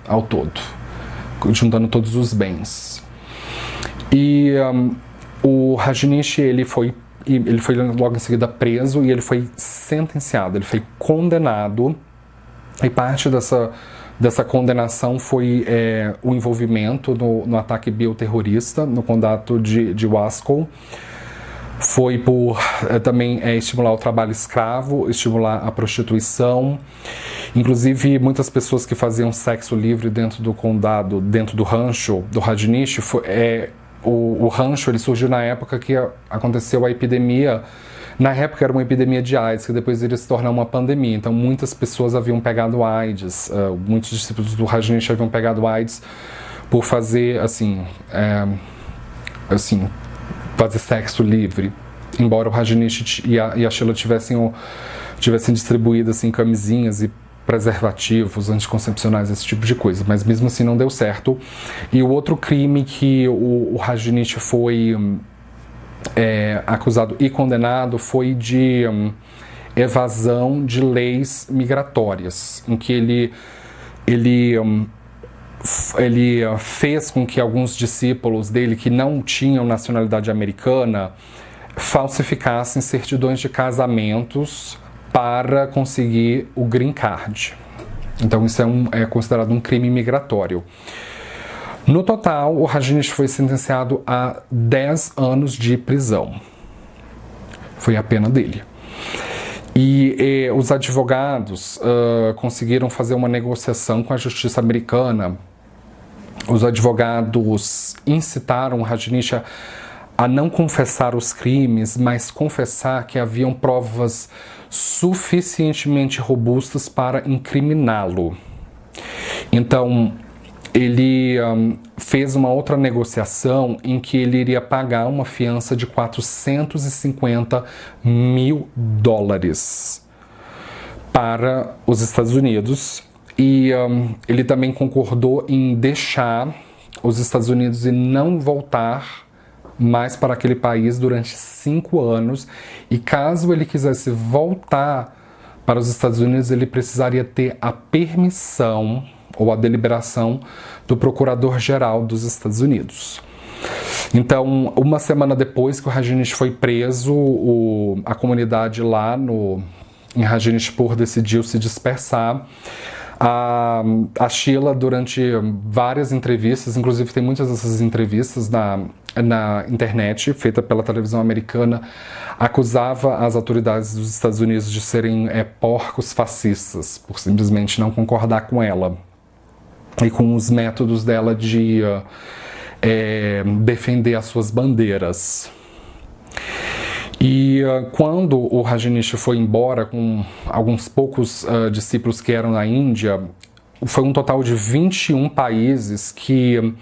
ao todo, juntando todos os bens. E o Rajneesh ele foi logo em seguida preso e ele foi sentenciado, ele foi condenado, e parte dessa condenação foi o envolvimento no ataque bioterrorista no condado de Wasco. Foi por também estimular o trabalho escravo, estimular a prostituição. Inclusive, muitas pessoas que faziam sexo livre dentro do condado, dentro do rancho do Rajneesh, o rancho ele surgiu na época que aconteceu a epidemia. Na época era uma epidemia de AIDS, que depois iria se tornar uma pandemia. Então muitas pessoas haviam pegado AIDS, muitos discípulos do Rajneesh haviam pegado AIDS por fazer fazer sexo livre. Embora o Rajneesh e a Sheila tivessem distribuído assim, camisinhas e preservativos, anticoncepcionais, esse tipo de coisa. Mas mesmo assim não deu certo. E o outro crime que o Rajneesh foi acusado e condenado foi de evasão de leis migratórias, em que ele fez com que alguns discípulos dele que não tinham nacionalidade americana falsificassem certidões de casamentos para conseguir o green card. Então isso é considerado um crime migratório. No total, o Rajneesh foi sentenciado a 10 anos de prisão. Foi a pena dele. E os advogados conseguiram fazer uma negociação com a justiça americana. Os advogados incitaram o Rajneesh a não confessar os crimes, mas confessar que haviam provas suficientemente robustas para incriminá-lo. Então, ele fez uma outra negociação em que ele iria pagar uma fiança de $450 mil para os Estados Unidos, e ele também concordou em deixar os Estados Unidos e não voltar mais para aquele país durante 5 anos, e caso ele quisesse voltar para os Estados Unidos, ele precisaria ter a permissão ou a deliberação do Procurador-Geral dos Estados Unidos. Então, uma semana depois que o Rajneesh foi preso, a comunidade lá em Rajneeshpur decidiu se dispersar. A Sheila, durante várias entrevistas, inclusive tem muitas dessas entrevistas na internet, feita pela televisão americana, acusava as autoridades dos Estados Unidos de serem porcos fascistas, por simplesmente não concordar com ela e com os métodos dela de defender as suas bandeiras. E quando o Rajneesh foi embora com alguns poucos discípulos que eram na Índia, foi um total de 21 países que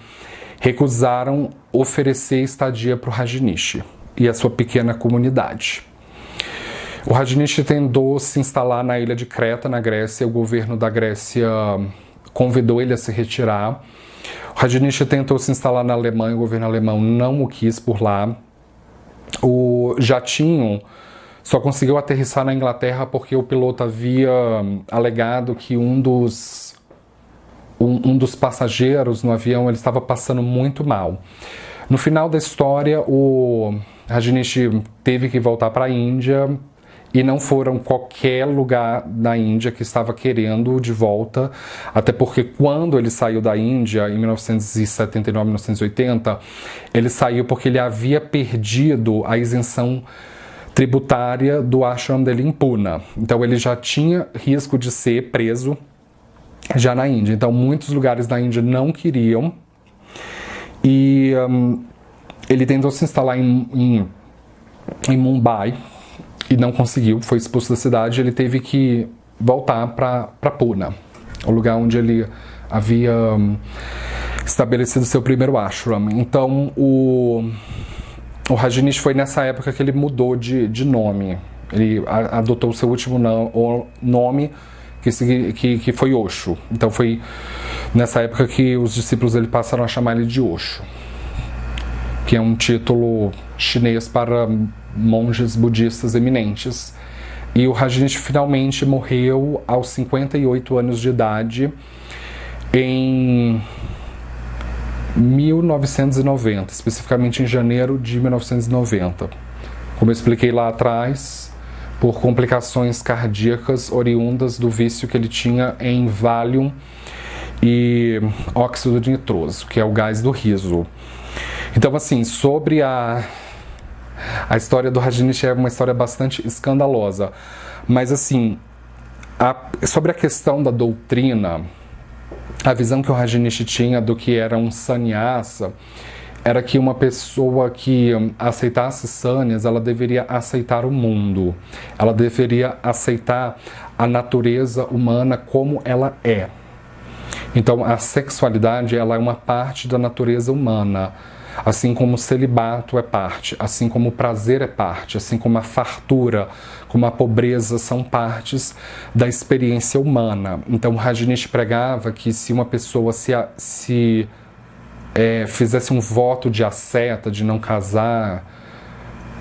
recusaram oferecer estadia para o Rajneesh e a sua pequena comunidade. O Rajneesh tentou se instalar na ilha de Creta, na Grécia. O governo da Grécia convidou ele a se retirar. O Rajneesh tentou se instalar na Alemanha, o governo alemão não o quis por lá. O jatinho só conseguiu aterrissar na Inglaterra porque o piloto havia alegado que um dos passageiros no avião ele estava passando muito mal. No final da história, o Rajneesh teve que voltar para a Índia e não foram qualquer lugar na Índia que estava querendo de volta, até porque quando ele saiu da Índia, em 1979, 1980, ele saiu porque ele havia perdido a isenção tributária do ashram dele em Pune. Então ele já tinha risco de ser preso já na Índia. Então muitos lugares da Índia não queriam e ele tentou se instalar em Mumbai e não conseguiu, foi expulso da cidade. Ele teve que voltar para Pune, o lugar onde ele havia estabelecido seu primeiro ashram. Então o Rajneesh foi nessa época que ele mudou de nome. Ele adotou o seu último nome, que foi Osho. Então foi nessa época que os discípulos dele passaram a chamar ele de Osho, que é um título chinês para monges budistas eminentes. E o Rajneesh finalmente morreu aos 58 anos de idade em 1990, especificamente em janeiro de 1990. Como eu expliquei lá atrás, por complicações cardíacas oriundas do vício que ele tinha em Valium e óxido nitroso, que é o gás do riso. Então, assim, sobre a história do Rajneesh é uma história bastante escandalosa. Mas, assim, sobre a questão da doutrina, a visão que o Rajneesh tinha do que era um sannyasa era que uma pessoa que aceitasse sannyas, ela deveria aceitar o mundo. Ela deveria aceitar a natureza humana como ela é. Então, a sexualidade, ela é uma parte da natureza humana. Assim como o celibato é parte, assim como o prazer é parte, assim como a fartura, como a pobreza são partes da experiência humana. Então, o Rajneesh pregava que se uma pessoa fizesse um voto de asceta, de não casar,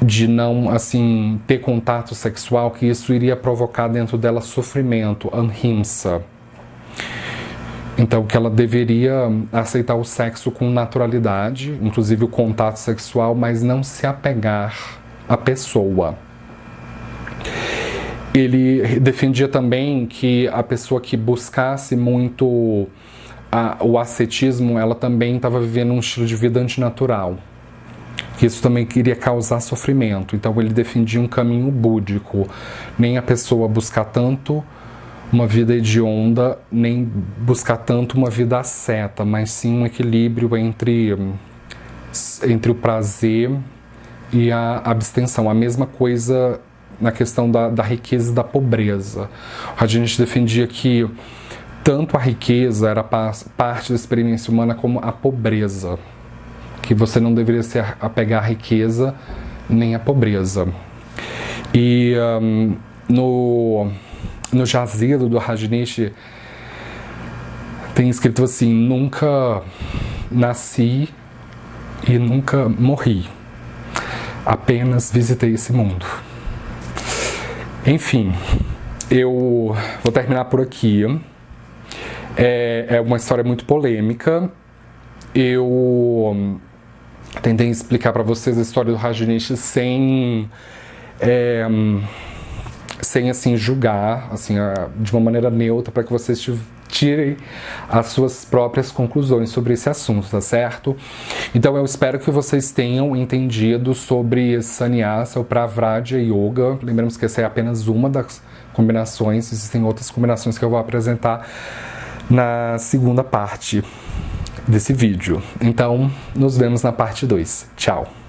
de não assim ter contato sexual, que isso iria provocar dentro dela sofrimento, ahimsa. Então, que ela deveria aceitar o sexo com naturalidade, inclusive o contato sexual, mas não se apegar à pessoa. Ele defendia também que a pessoa que buscasse muito o ascetismo, ela também estava vivendo um estilo de vida antinatural, que isso também queria causar sofrimento. Então, ele defendia um caminho búdico, nem a pessoa buscar tanto uma vida hedionda, nem buscar tanto uma vida asceta, mas sim um equilíbrio entre o prazer e a abstenção. A mesma coisa na questão da riqueza e da pobreza. A gente defendia que tanto a riqueza era parte da experiência humana como a pobreza, que você não deveria se apegar à riqueza nem à pobreza. E no jazido do Rajneesh tem escrito assim: nunca nasci e nunca morri, apenas visitei esse mundo. Enfim, eu vou terminar por aqui. É uma história muito polêmica. Eu tentei explicar para vocês a história do Rajneesh sem assim julgar, assim, de uma maneira neutra, para que vocês tirem as suas próprias conclusões sobre esse assunto, tá certo? Então eu espero que vocês tenham entendido sobre Sannyasa ou Pravraja Yoga. Lembramos que essa é apenas uma das combinações, existem outras combinações que eu vou apresentar na segunda parte desse vídeo. Então, nos vemos na parte 2. Tchau!